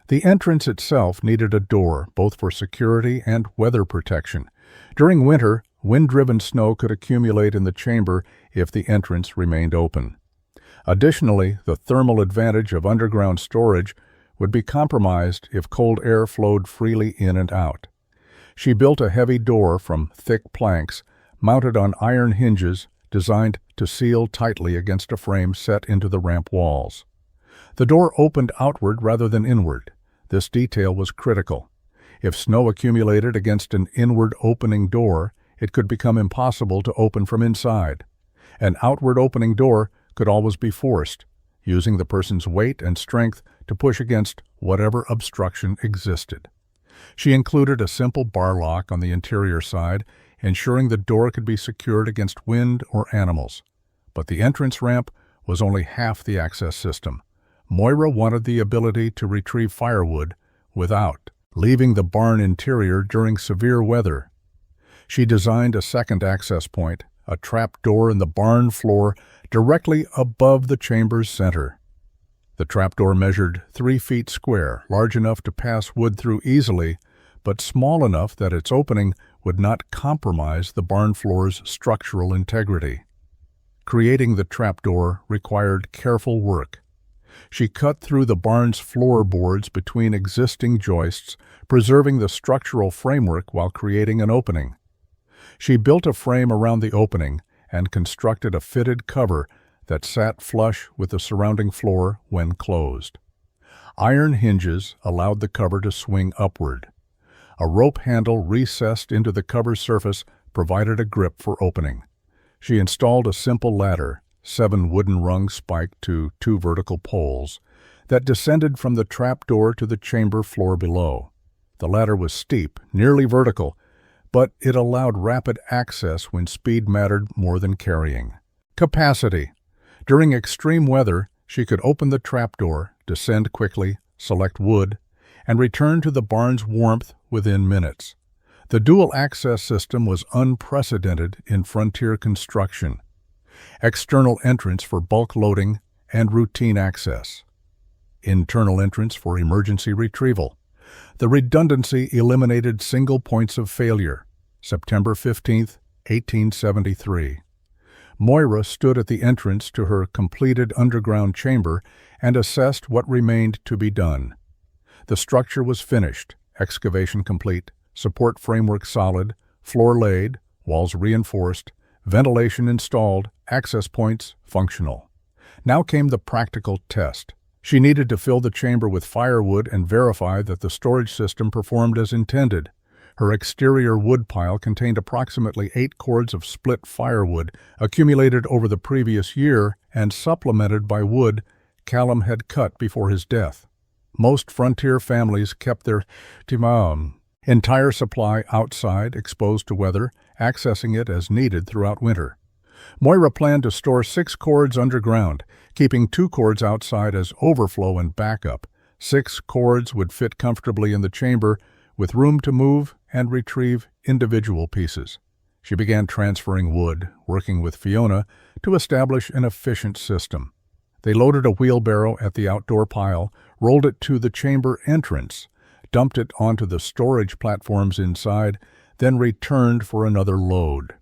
Speaker 1: The entrance itself needed a door, both for security and weather protection. During winter, wind-driven snow could accumulate in the chamber if the entrance remained open. Additionally, the thermal advantage of underground storage would be compromised if cold air flowed freely in and out. She built a heavy door from thick planks, mounted on iron hinges, designed to seal tightly against a frame set into the ramp walls. The door opened outward rather than inward. This detail was critical. If snow accumulated against an inward opening door, it could become impossible to open from inside. An outward opening door could always be forced, using the person's weight and strength to push against whatever obstruction existed. She included a simple bar lock on the interior side, ensuring the door could be secured against wind or animals. But the entrance ramp was only half the access system. Moira wanted the ability to retrieve firewood without leaving the barn interior during severe weather. She designed a second access point, a trap door in the barn floor directly above the chamber's center. The trapdoor measured 3 feet square, large enough to pass wood through easily, but small enough that its opening would not compromise the barn floor's structural integrity. Creating the trapdoor required careful work. She cut through the barn's floorboards between existing joists, preserving the structural framework while creating an opening. She built a frame around the opening and constructed a fitted cover that sat flush with the surrounding floor when closed. Iron hinges allowed the cover to swing upward. A rope handle recessed into the cover's surface provided a grip for opening. She installed a simple ladder, 7 wooden rungs spiked to 2 vertical poles, that descended from the trapdoor to the chamber floor below. The ladder was steep, nearly vertical, but it allowed rapid access when speed mattered more than carrying. Capacity. During extreme weather, she could open the trapdoor, descend quickly, select wood, and return to the barn's warmth within minutes. The dual-access system was unprecedented in frontier construction. External entrance for bulk loading and routine access. Internal entrance for emergency retrieval. The redundancy eliminated single points of failure. September 15, 1873. Moira stood at the entrance to her completed underground chamber and assessed what remained to be done. The structure was finished, excavation complete, support framework solid, floor laid, walls reinforced, ventilation installed, access points functional. Now came the practical test. She needed to fill the chamber with firewood and verify that the storage system performed as intended. Her exterior wood pile contained approximately 8 cords of split firewood accumulated over the previous year and supplemented by wood Callum had cut before his death. Most frontier families kept their entire supply outside, exposed to weather, accessing it as needed throughout winter. Moira planned to store 6 cords underground, keeping 2 cords outside as overflow and backup. 6 cords would fit comfortably in the chamber, with room to move and retrieve individual pieces. She began transferring wood, working with Fiona to establish an efficient system. They loaded a wheelbarrow at the outdoor pile, rolled it to the chamber entrance, dumped it onto the storage platforms inside, then returned for another load.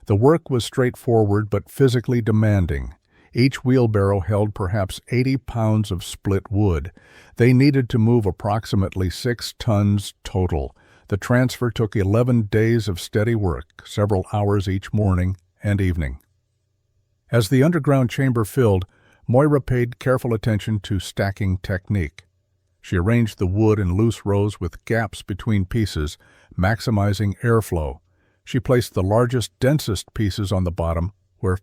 Speaker 1: The work was straightforward but physically demanding. Each wheelbarrow held perhaps 80 pounds of split wood. They needed to move approximately 6 tons total. The transfer took 11 days of steady work, several hours each morning and evening. As the underground chamber filled, Moira paid careful attention to stacking technique. She arranged the wood in loose rows with gaps between pieces, maximizing airflow. She placed the largest, densest pieces on the bottom, where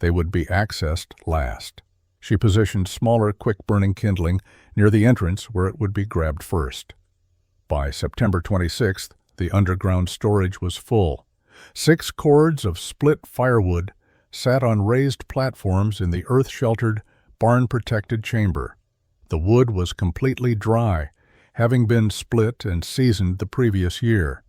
Speaker 1: they would be accessed last. She positioned smaller, quick-burning kindling near the entrance where it would be grabbed first. By September 26th, the underground storage was full. 6 cords of split firewood sat on raised platforms in the earth-sheltered, barn-protected chamber. The wood was completely dry, having been split and seasoned the previous year.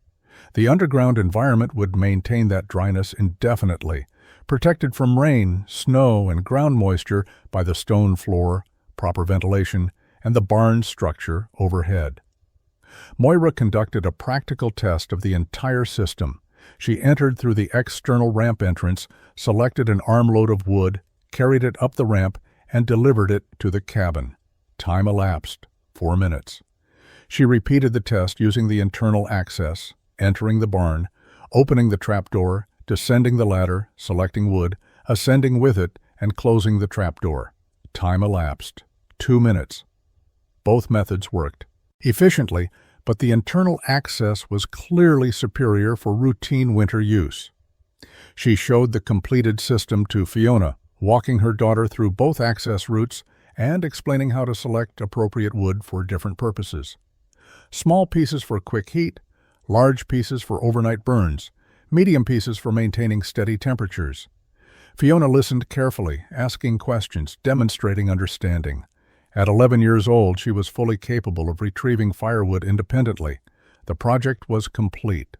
Speaker 1: The underground environment would maintain that dryness indefinitely, protected from rain, snow, and ground moisture by the stone floor, proper ventilation, and the barn structure overhead. Moira conducted a practical test of the entire system. She entered through the external ramp entrance, selected an armload of wood, carried it up the ramp, and delivered it to the cabin. Time elapsed, 4 minutes. She repeated the test using the internal access, entering the barn, opening the trapdoor, descending the ladder, selecting wood, ascending with it, and closing the trapdoor. Time elapsed, 2 minutes. Both methods worked efficiently, but the internal access was clearly superior for routine winter use. She showed the completed system to Fiona, walking her daughter through both access routes and explaining how to select appropriate wood for different purposes. Small pieces for quick heat, large pieces for overnight burns, medium pieces for maintaining steady temperatures. Fiona listened carefully, asking questions, demonstrating understanding. At 11 years old, she was fully capable of retrieving firewood independently. The project was complete.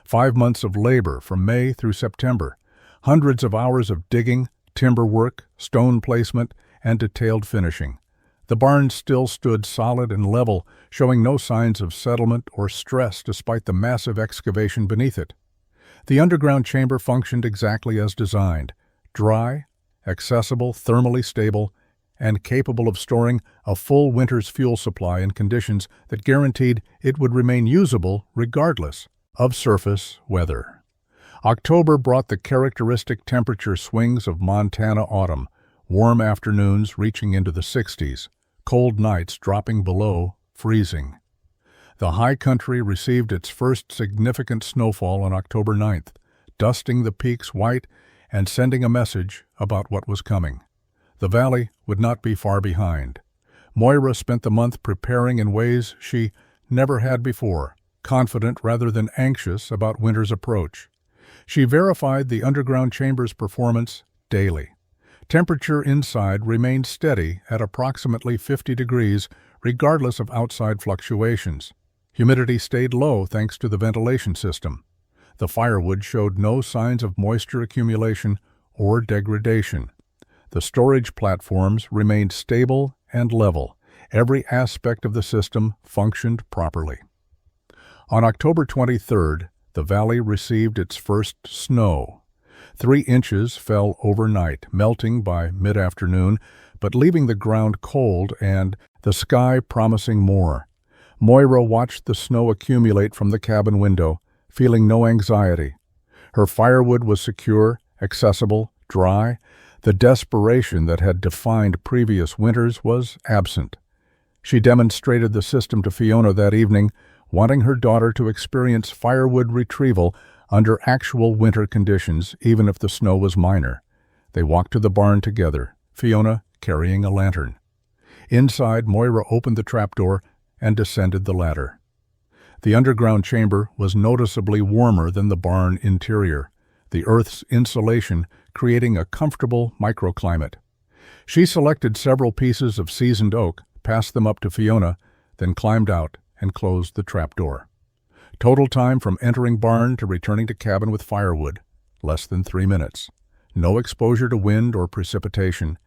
Speaker 1: 5 months of labor from May through September, hundreds of hours of digging, timber work, stone placement, and detailed finishing. The barn still stood solid and level, showing no signs of settlement or stress despite the massive excavation beneath it. The underground chamber functioned exactly as designed, dry, accessible, thermally stable, and capable of storing a full winter's fuel supply in conditions that guaranteed it would remain usable regardless of surface weather. October brought the characteristic temperature swings of Montana autumn, warm afternoons reaching into the 60s, cold nights dropping below freezing. The high country received its first significant snowfall on October 9th, dusting the peaks white and sending a message about what was coming. The valley would not be far behind. Moira spent the month preparing in ways she never had before, confident rather than anxious about winter's approach. She verified the underground chamber's performance daily. Temperature inside remained steady at approximately 50 degrees, regardless of outside fluctuations. Humidity stayed low thanks to the ventilation system. The firewood showed no signs of moisture accumulation or degradation. The storage platforms remained stable and level. Every aspect of the system functioned properly. On October 23rd, the valley received its first snow. 3 inches fell overnight, melting by mid-afternoon, but leaving the ground cold and the sky promising more. Moira watched the snow accumulate from the cabin window, feeling no anxiety. Her firewood was secure, accessible, dry. The desperation that had defined previous winters was absent. She demonstrated the system to Fiona that evening, wanting her daughter to experience firewood retrieval under actual winter conditions, even if the snow was minor. They walked to the barn together, Fiona carrying a lantern. Inside, Moira opened the trapdoor and descended the ladder. The underground chamber was noticeably warmer than the barn interior, the earth's insulation creating a comfortable microclimate. She selected several pieces of seasoned oak, passed them up to Fiona, then climbed out and closed the trapdoor. Total time from entering barn to returning to cabin with firewood, less than 3 minutes. No exposure to wind or precipitation,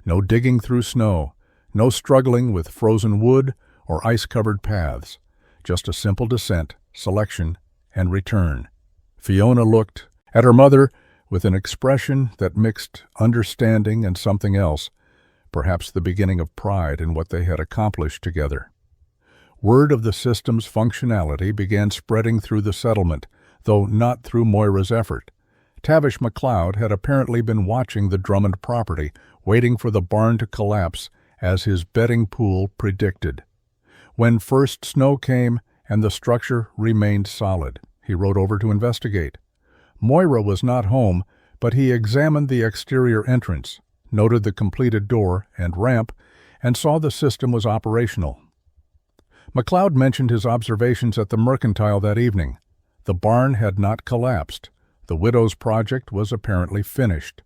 Speaker 1: no digging through snow, no struggling with frozen wood or ice-covered paths. Just a simple descent, selection, and return. Fiona looked at her mother with an expression that mixed understanding and something else, perhaps the beginning of pride in what they had accomplished together. Word of the system's functionality began spreading through the settlement, though not through Moira's effort. Tavish McLeod had apparently been watching the Drummond property, waiting for the barn to collapse as his betting pool predicted. When first snow came and the structure remained solid, he rode over to investigate. Moira was not home, but he examined the exterior entrance, noted the completed door and ramp, and saw the system was operational. McLeod mentioned his observations at the Mercantile that evening. The barn had not collapsed. The widow's project was apparently finished.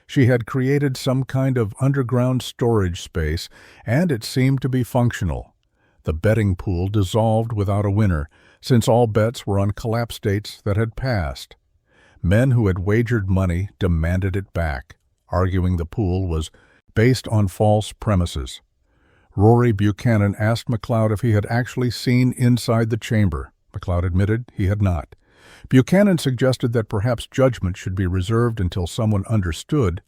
Speaker 1: She had created some kind of underground storage space, and it seemed to be functional. The betting pool dissolved without a winner, since all bets were on collapse dates that had passed. Men who had wagered money demanded it back, arguing the pool was based on false premises. Rory Buchanan asked McLeod if he had actually seen inside the chamber. McLeod admitted he had not. Buchanan suggested that perhaps judgment should be reserved until someone understood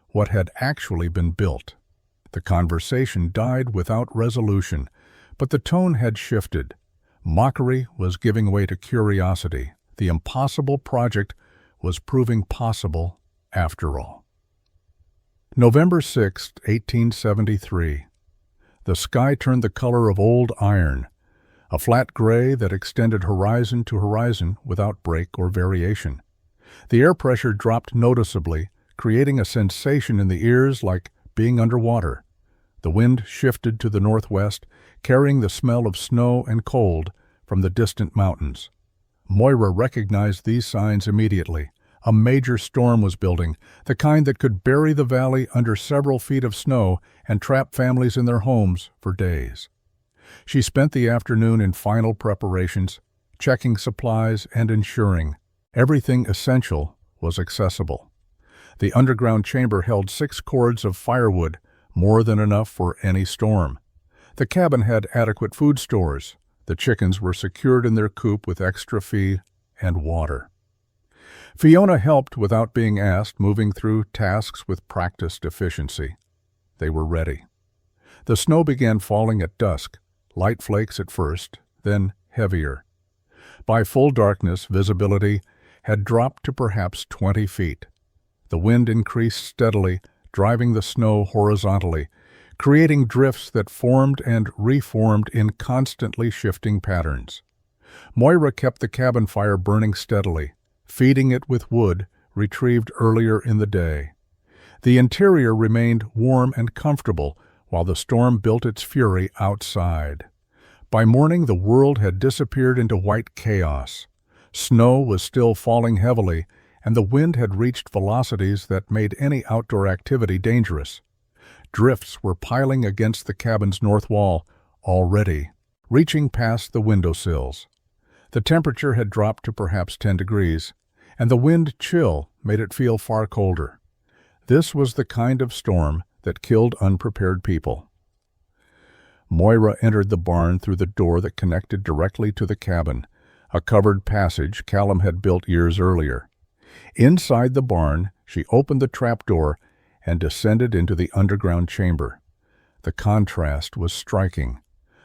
Speaker 1: what had actually been built. The conversation died without resolution, but the tone had shifted. Mockery was giving way to curiosity. The impossible project was proving possible after all. November 6, 1873. The sky turned the color of old iron, a flat gray that extended horizon to horizon without break or variation. The air pressure dropped noticeably, creating a sensation in the ears like being underwater. The wind shifted to the northwest, carrying the smell of snow and cold from the distant mountains. Moira recognized these signs immediately. A major storm was building, the kind that could bury the valley under several feet of snow and trap families in their homes for days. She spent the afternoon in final preparations, checking supplies and ensuring everything essential was accessible. The underground chamber held 6 cords of firewood, more than enough for any storm. The cabin had adequate food stores. The chickens were secured in their coop with extra feed and water. Fiona helped without being asked, moving through tasks with practiced efficiency. They were ready. The snow began falling at dusk, light flakes at first, then heavier. By full darkness, visibility had dropped to perhaps 20 feet. The wind increased steadily, driving the snow horizontally, creating drifts that formed and reformed in constantly shifting patterns. Moira kept the cabin fire burning steadily, feeding it with wood retrieved earlier in the day. The interior remained warm and comfortable while the storm built its fury outside. By morning, the world had disappeared into white chaos. Snow was still falling heavily, and the wind had reached velocities that made any outdoor activity dangerous. Drifts were piling against the cabin's north wall, already reaching past the windowsills. The temperature had dropped to perhaps 10 degrees, and the wind chill made it feel far colder. This was the kind of storm that killed unprepared people. Moira entered the barn through the door that connected directly to the cabin, a covered passage Callum had built years earlier. Inside the barn, she opened the trapdoor and descended into the underground chamber. The contrast was striking.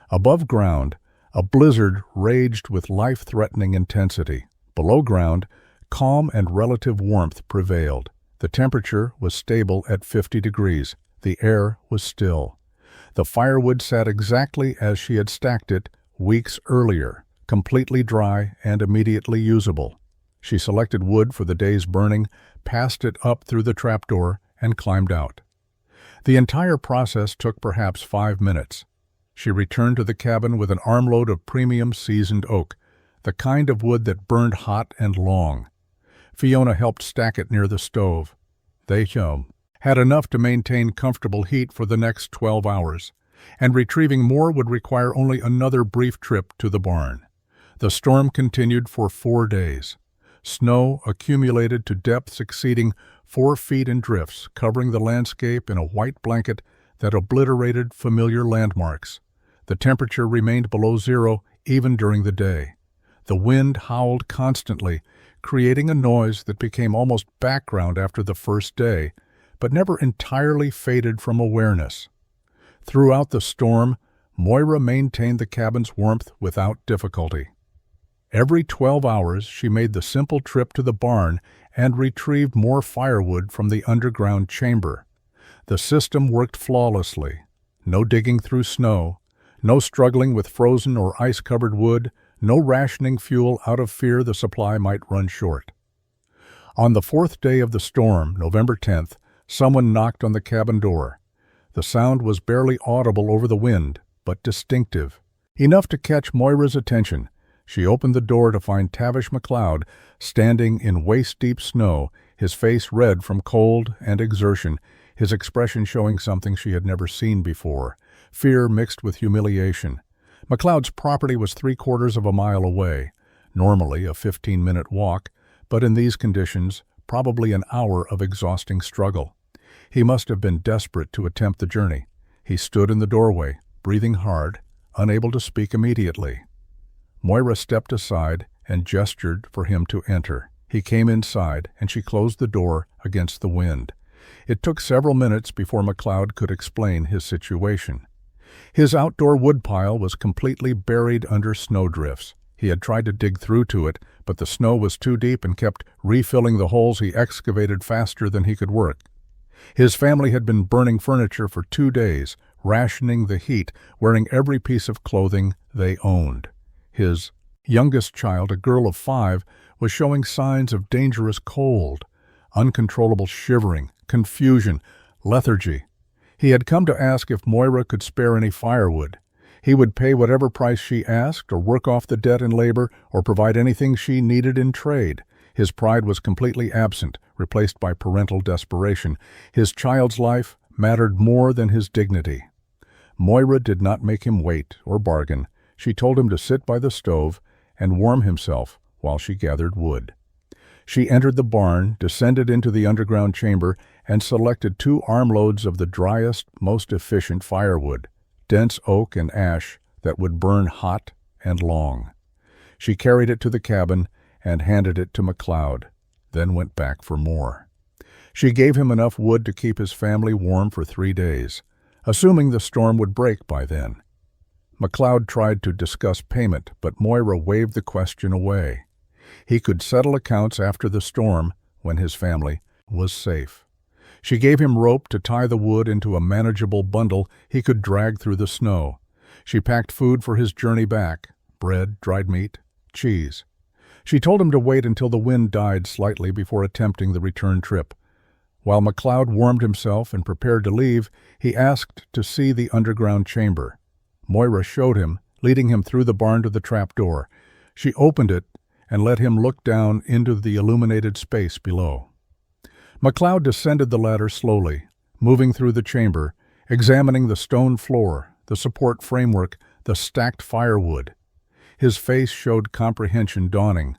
Speaker 1: Above ground, a blizzard raged with life-threatening intensity. Below ground, calm and relative warmth prevailed. The temperature was stable at 50 degrees. The air was still. The firewood sat exactly as she had stacked it weeks earlier, completely dry and immediately usable. She selected wood for the day's burning, passed it up through the trapdoor, and climbed out. The entire process took perhaps 5 minutes. She returned to the cabin with an armload of premium seasoned oak, the kind of wood that burned hot and long. Fiona helped stack it near the stove. They had enough to maintain comfortable heat for the next 12 hours, and retrieving more would require only another brief trip to the barn. The storm continued for 4 days. Snow accumulated to depths exceeding 4 feet in drifts, covering the landscape in a white blanket that obliterated familiar landmarks. The temperature remained below zero even during the day. The wind howled constantly, creating a noise that became almost background after the first day, but never entirely faded from awareness. Throughout the storm, Moira maintained the cabin's warmth without difficulty. Every 12 hours, she made the simple trip to the barn and retrieved more firewood from the underground chamber. The system worked flawlessly. No digging through snow, no struggling with frozen or ice-covered wood, no rationing fuel out of fear the supply might run short. On the 4th day of the storm, November 10th, someone knocked on the cabin door. The sound was barely audible over the wind, but distinctive, enough to catch Moira's attention. She opened the door to find Tavish MacLeod standing in waist-deep snow, his face red from cold and exertion, his expression showing something she had never seen before, fear mixed with humiliation. MacLeod's property was 3/4 of a mile away, normally a 15-minute walk, but in these conditions, probably an hour of exhausting struggle. He must have been desperate to attempt the journey. He stood in the doorway, breathing hard, unable to speak immediately. Moira stepped aside and gestured for him to enter. He came inside, and she closed the door against the wind. It took several minutes before MacLeod could explain his situation. His outdoor woodpile was completely buried under snowdrifts. He had tried to dig through to it, but the snow was too deep and kept refilling the holes he excavated faster than he could work. His family had been burning furniture for 2 days, rationing the heat, wearing every piece of clothing they owned. His youngest child, a girl of 5, was showing signs of dangerous cold, uncontrollable shivering, confusion, lethargy. He had come to ask if Moira could spare any firewood. He would pay whatever price she asked, or work off the debt in labor, or provide anything she needed in trade. His pride was completely absent, replaced by parental desperation. His child's life mattered more than his dignity. Moira did not make him wait or bargain. She told him to sit by the stove and warm himself while she gathered wood. She entered the barn, descended into the underground chamber, and selected 2 armloads of the driest, most efficient firewood, dense oak and ash that would burn hot and long. She carried it to the cabin and handed it to MacLeod, then went back for more. She gave him enough wood to keep his family warm for 3 days, assuming the storm would break by then. MacLeod tried to discuss payment, but Moira waved the question away. He could settle accounts after the storm, when his family was safe. She gave him rope to tie the wood into a manageable bundle he could drag through the snow. She packed food for his journey back: bread, dried meat, cheese. She told him to wait until the wind died slightly before attempting the return trip. While MacLeod warmed himself and prepared to leave, he asked to see the underground chamber. Moira showed him, leading him through the barn to the trapdoor. She opened it and let him look down into the illuminated space below. MacLeod descended the ladder slowly, moving through the chamber, examining the stone floor, the support framework, the stacked firewood. His face showed comprehension dawning.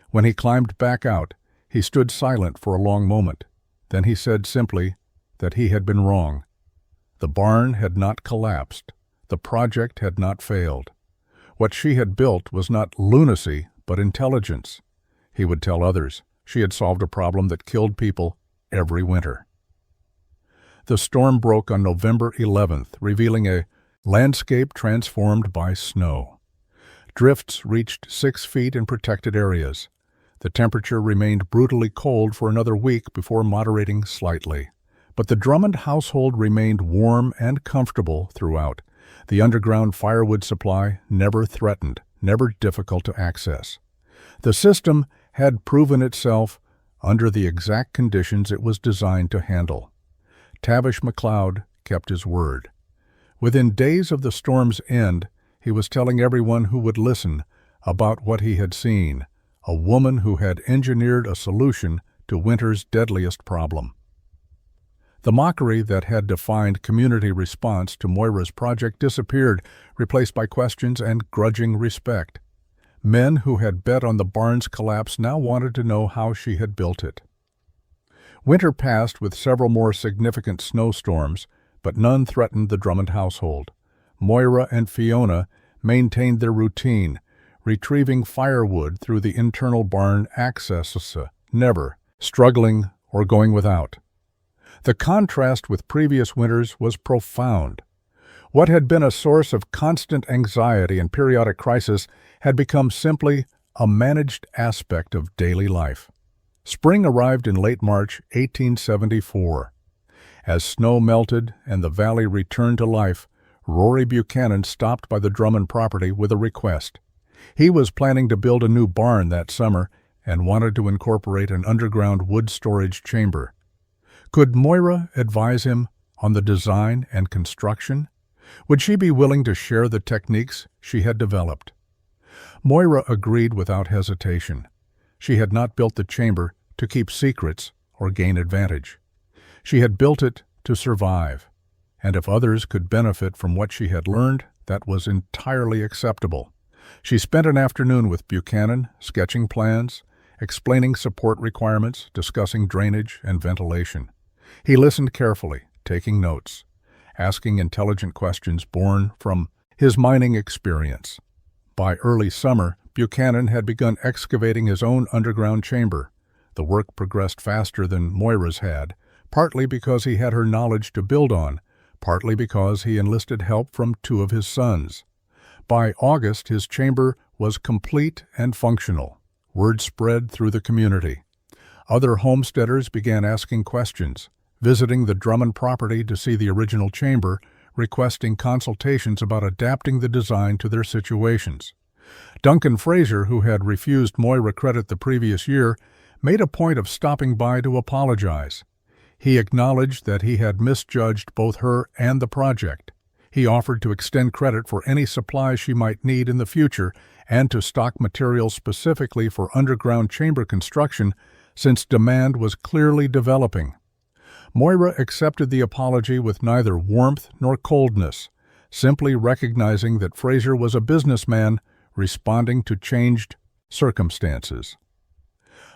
Speaker 1: When he climbed back out, he stood silent for a long moment. Then he said simply that he had been wrong. The barn had not collapsed. the project had not failed. What she had built was not lunacy, but intelligence. He would tell others she had solved a problem that killed people every winter. The storm broke on November 11th, revealing a landscape transformed by snow. Drifts reached 6 feet in protected areas. The temperature remained brutally cold for another week before moderating slightly. But the Drummond household remained warm and comfortable throughout. The underground firewood supply never threatened, never difficult to access. The system had proven itself under the exact conditions it was designed to handle. Tavish McLeod kept his word. Within days of the storm's end, he was telling everyone who would listen about what he had seen, a woman who had engineered a solution to winter's deadliest problem. The mockery that had defined community response to Moira's project disappeared, replaced by questions and grudging respect. Men who had bet on the barn's collapse now wanted to know how she had built it. Winter passed with several more significant snowstorms, but none threatened the Drummond household. Moira and Fiona maintained their routine, retrieving firewood through the internal barn access, never struggling or going without. The contrast with previous winters was profound. What had been a source of constant anxiety and periodic crisis had become simply a managed aspect of daily life. Spring arrived in late March 1874. As snow melted and the valley returned to life, Rory Buchanan stopped by the Drummond property with a request. He was planning to build a new barn that summer and wanted to incorporate an underground wood storage chamber. Could Moira advise him on the design and construction? Would she be willing to share the techniques she had developed? Moira agreed without hesitation. She had not built the chamber to keep secrets or gain advantage. She had built it to survive, and if others could benefit from what she had learned, that was entirely acceptable. She spent an afternoon with Buchanan, sketching plans, explaining support requirements, discussing drainage and ventilation. He listened carefully, taking notes, asking intelligent questions born from his mining experience. By early summer, Buchanan had begun excavating his own underground chamber. The work progressed faster than Moira's had, partly because he had her knowledge to build on, partly because he enlisted help from 2 of his sons. By August, his chamber was complete and functional. Word spread through the community. Other homesteaders began asking questions, visiting the Drummond property to see the original chamber, requesting consultations about adapting the design to their situations. Duncan Fraser, who had refused Moira credit the previous year, made a point of stopping by to apologize. He acknowledged that he had misjudged both her and the project. He offered to extend credit for any supplies she might need in the future and to stock materials specifically for underground chamber construction, since demand was clearly developing. Moira accepted the apology with neither warmth nor coldness, simply recognizing that Fraser was a businessman responding to changed circumstances.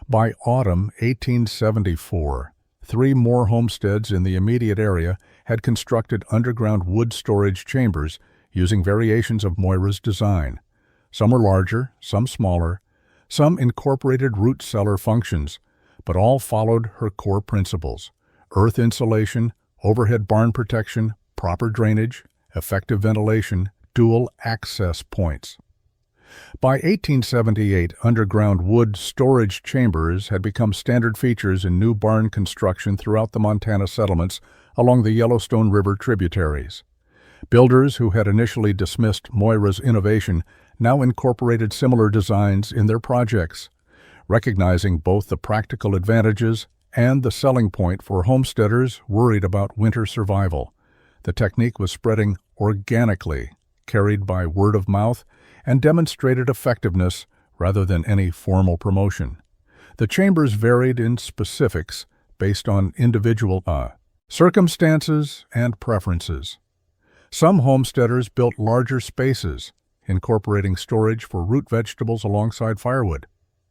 Speaker 1: By autumn 1874, 3 more homesteads in the immediate area had constructed underground wood storage chambers using variations of Moira's design. Some were larger, some smaller, some incorporated root cellar functions, but all followed her core principles: earth insulation, overhead barn protection, proper drainage, effective ventilation, dual access points. By 1878, underground wood storage chambers had become standard features in new barn construction throughout the Montana settlements along the Yellowstone River tributaries. Builders who had initially dismissed Moira's innovation now incorporated similar designs in their projects, recognizing both the practical advantages and the selling point for homesteaders worried about winter survival. The technique was spreading organically, carried by word of mouth, and demonstrated effectiveness rather than any formal promotion. The chambers varied in specifics based on individual circumstances and preferences. Some homesteaders built larger spaces, incorporating storage for root vegetables alongside firewood.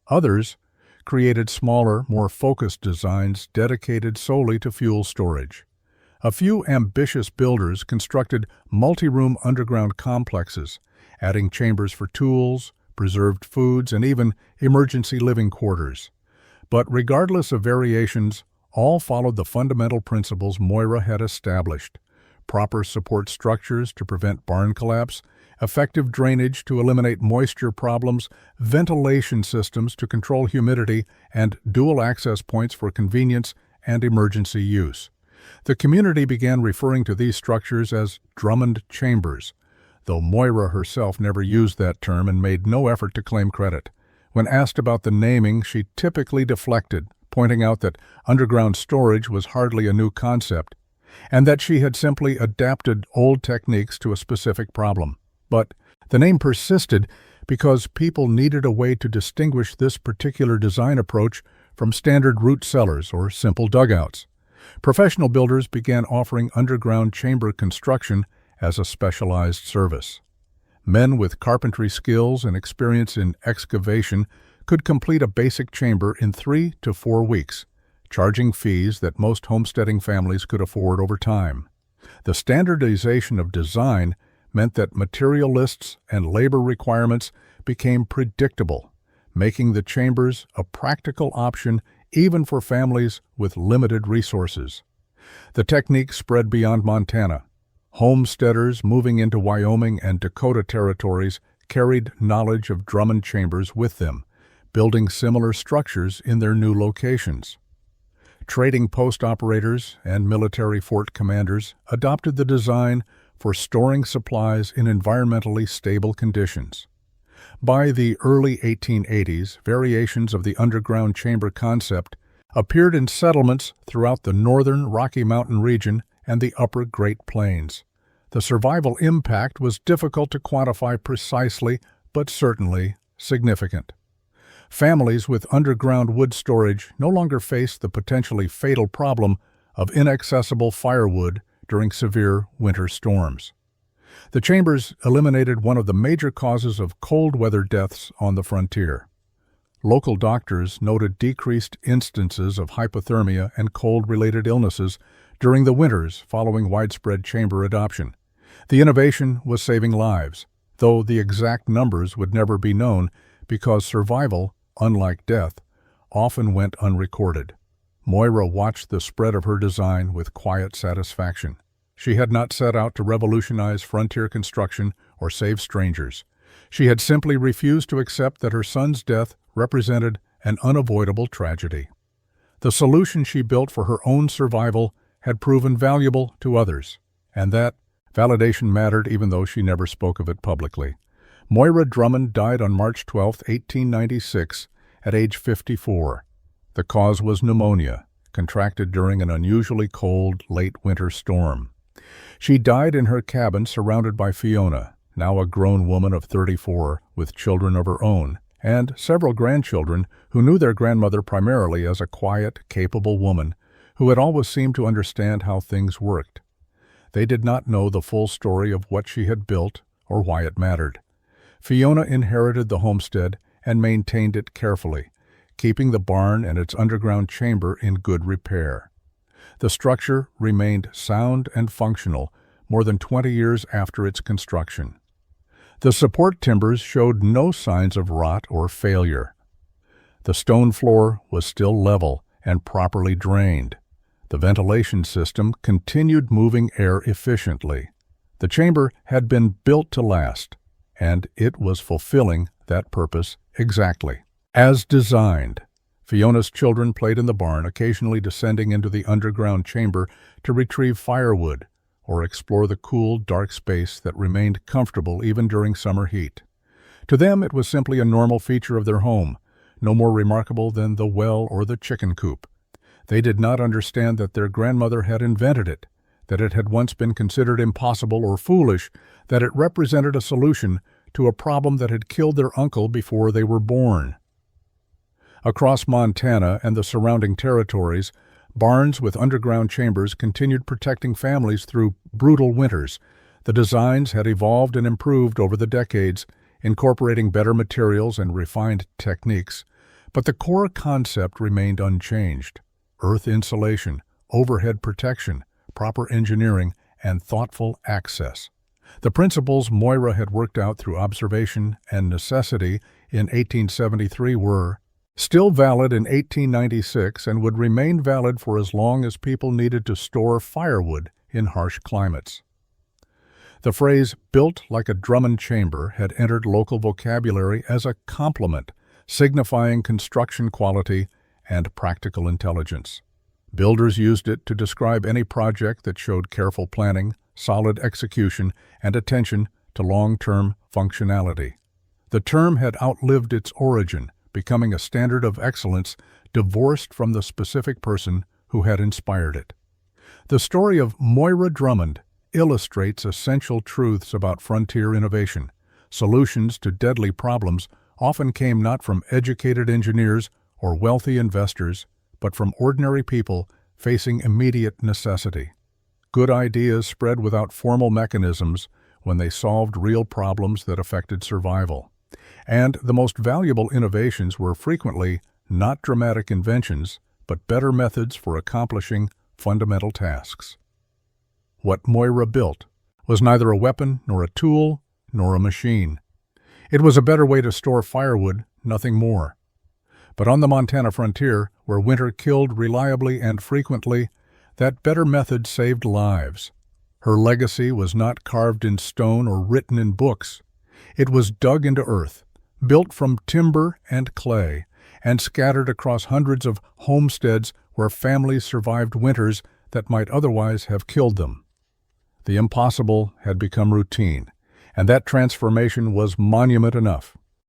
Speaker 1: Others created smaller, more focused designs dedicated solely to fuel storage. A few ambitious builders constructed multi-room underground complexes, adding chambers for tools, preserved foods, and even emergency living quarters. But regardless of variations, all followed the fundamental principles Moira had established: proper support structures to prevent barn collapse, effective drainage to eliminate moisture problems, ventilation systems to control humidity, and dual access points for convenience and emergency use. The community began referring to these structures as Drummond chambers, though Moira herself never used that term and made no effort to claim credit. When asked about the naming, she typically deflected, pointing out that underground storage was hardly a new concept, and that she had simply adapted old techniques to a specific problem. But the name persisted because people needed a way to distinguish this particular design approach from standard root cellars or simple dugouts. Professional builders began offering underground chamber construction as a specialized service. Men with carpentry skills and experience in excavation could complete a basic chamber in 3 to 4 weeks, charging fees that most homesteading families could afford over time. The standardization of design meant that material lists and labor requirements became predictable, making the chambers a practical option even for families with limited resources. The technique spread beyond Montana. Homesteaders moving into Wyoming and Dakota territories carried knowledge of Drummond chambers with them, building similar structures in their new locations. Trading post operators and military fort commanders adopted the design for storing supplies in environmentally stable conditions. By the early 1880s, variations of the underground chamber concept appeared in settlements throughout the northern Rocky Mountain region and the upper Great Plains. The survival impact was difficult to quantify precisely, but certainly significant. Families with underground wood storage no longer faced the potentially fatal problem of inaccessible firewood during severe winter storms. The chambers eliminated one of the major causes of cold weather deaths on the frontier. Local doctors noted decreased instances of hypothermia and cold-related illnesses during the winters following widespread chamber adoption. The innovation was saving lives, though the exact numbers would never be known because survival, unlike death, often went unrecorded. Moira watched the spread of her design with quiet satisfaction. She had not set out to revolutionize frontier construction or save strangers. She had simply refused to accept that her son's death represented an unavoidable tragedy. The solution she built for her own survival had proven valuable to others, and that validation mattered even though she never spoke of it publicly. Moira Drummond died on March 12, 1896, at age 54. The cause was pneumonia, contracted during an unusually cold, late winter storm. She died in her cabin surrounded by Fiona, now a grown woman of 34 with children of her own, and several grandchildren who knew their grandmother primarily as a quiet, capable woman who had always seemed to understand how things worked. They did not know the full story of what she had built or why it mattered. Fiona inherited the homestead and maintained it carefully, keeping the barn and its underground chamber in good repair. The structure remained sound and functional more than 20 years after its construction. The support timbers showed no signs of rot or failure. The stone floor was still level and properly drained. The ventilation system continued moving air efficiently. The chamber had been built to last, and it was fulfilling that purpose exactly. As designed, Fiona's children played in the barn, occasionally descending into the underground chamber to retrieve firewood or explore the cool, dark space that remained comfortable even during summer heat. To them, it was simply a normal feature of their home, no more remarkable than the well or the chicken coop. They did not understand that their grandmother had invented it, that it had once been considered impossible or foolish, that it represented a solution to a problem that had killed their uncle before they were born. Across Montana and the surrounding territories, barns with underground chambers continued protecting families through brutal winters. The designs had evolved and improved over the decades, incorporating better materials and refined techniques, but the core concept remained unchanged: earth insulation, overhead protection, proper engineering and thoughtful access. The principles Moira had worked out through observation and necessity in 1873 were still valid in 1896 and would remain valid for as long as people needed to store firewood in harsh climates. The phrase "built like a Drummond chamber" had entered local vocabulary as a compliment, signifying construction quality and practical intelligence. Builders used it to describe any project that showed careful planning, solid execution, and attention to long-term functionality. The term had outlived its origin, becoming a standard of excellence divorced from the specific person who had inspired it. The story of Moira Drummond illustrates essential truths about frontier innovation. Solutions to deadly problems often came not from educated engineers or wealthy investors, but from ordinary people facing immediate necessity. Good ideas spread without formal mechanisms when they solved real problems that affected survival. And the most valuable innovations were frequently not dramatic inventions, but better methods for accomplishing fundamental tasks. What Moira built was neither a weapon, nor a tool, nor a machine. It was a better way to store firewood, nothing more. But on the Montana frontier, where winter killed reliably and frequently, that better method saved lives. Her legacy was not carved in stone or written in books. It was dug into earth, built from timber and clay, and scattered across hundreds of homesteads where families survived winters that might otherwise have killed them. The impossible had become routine, and that transformation was monument enough.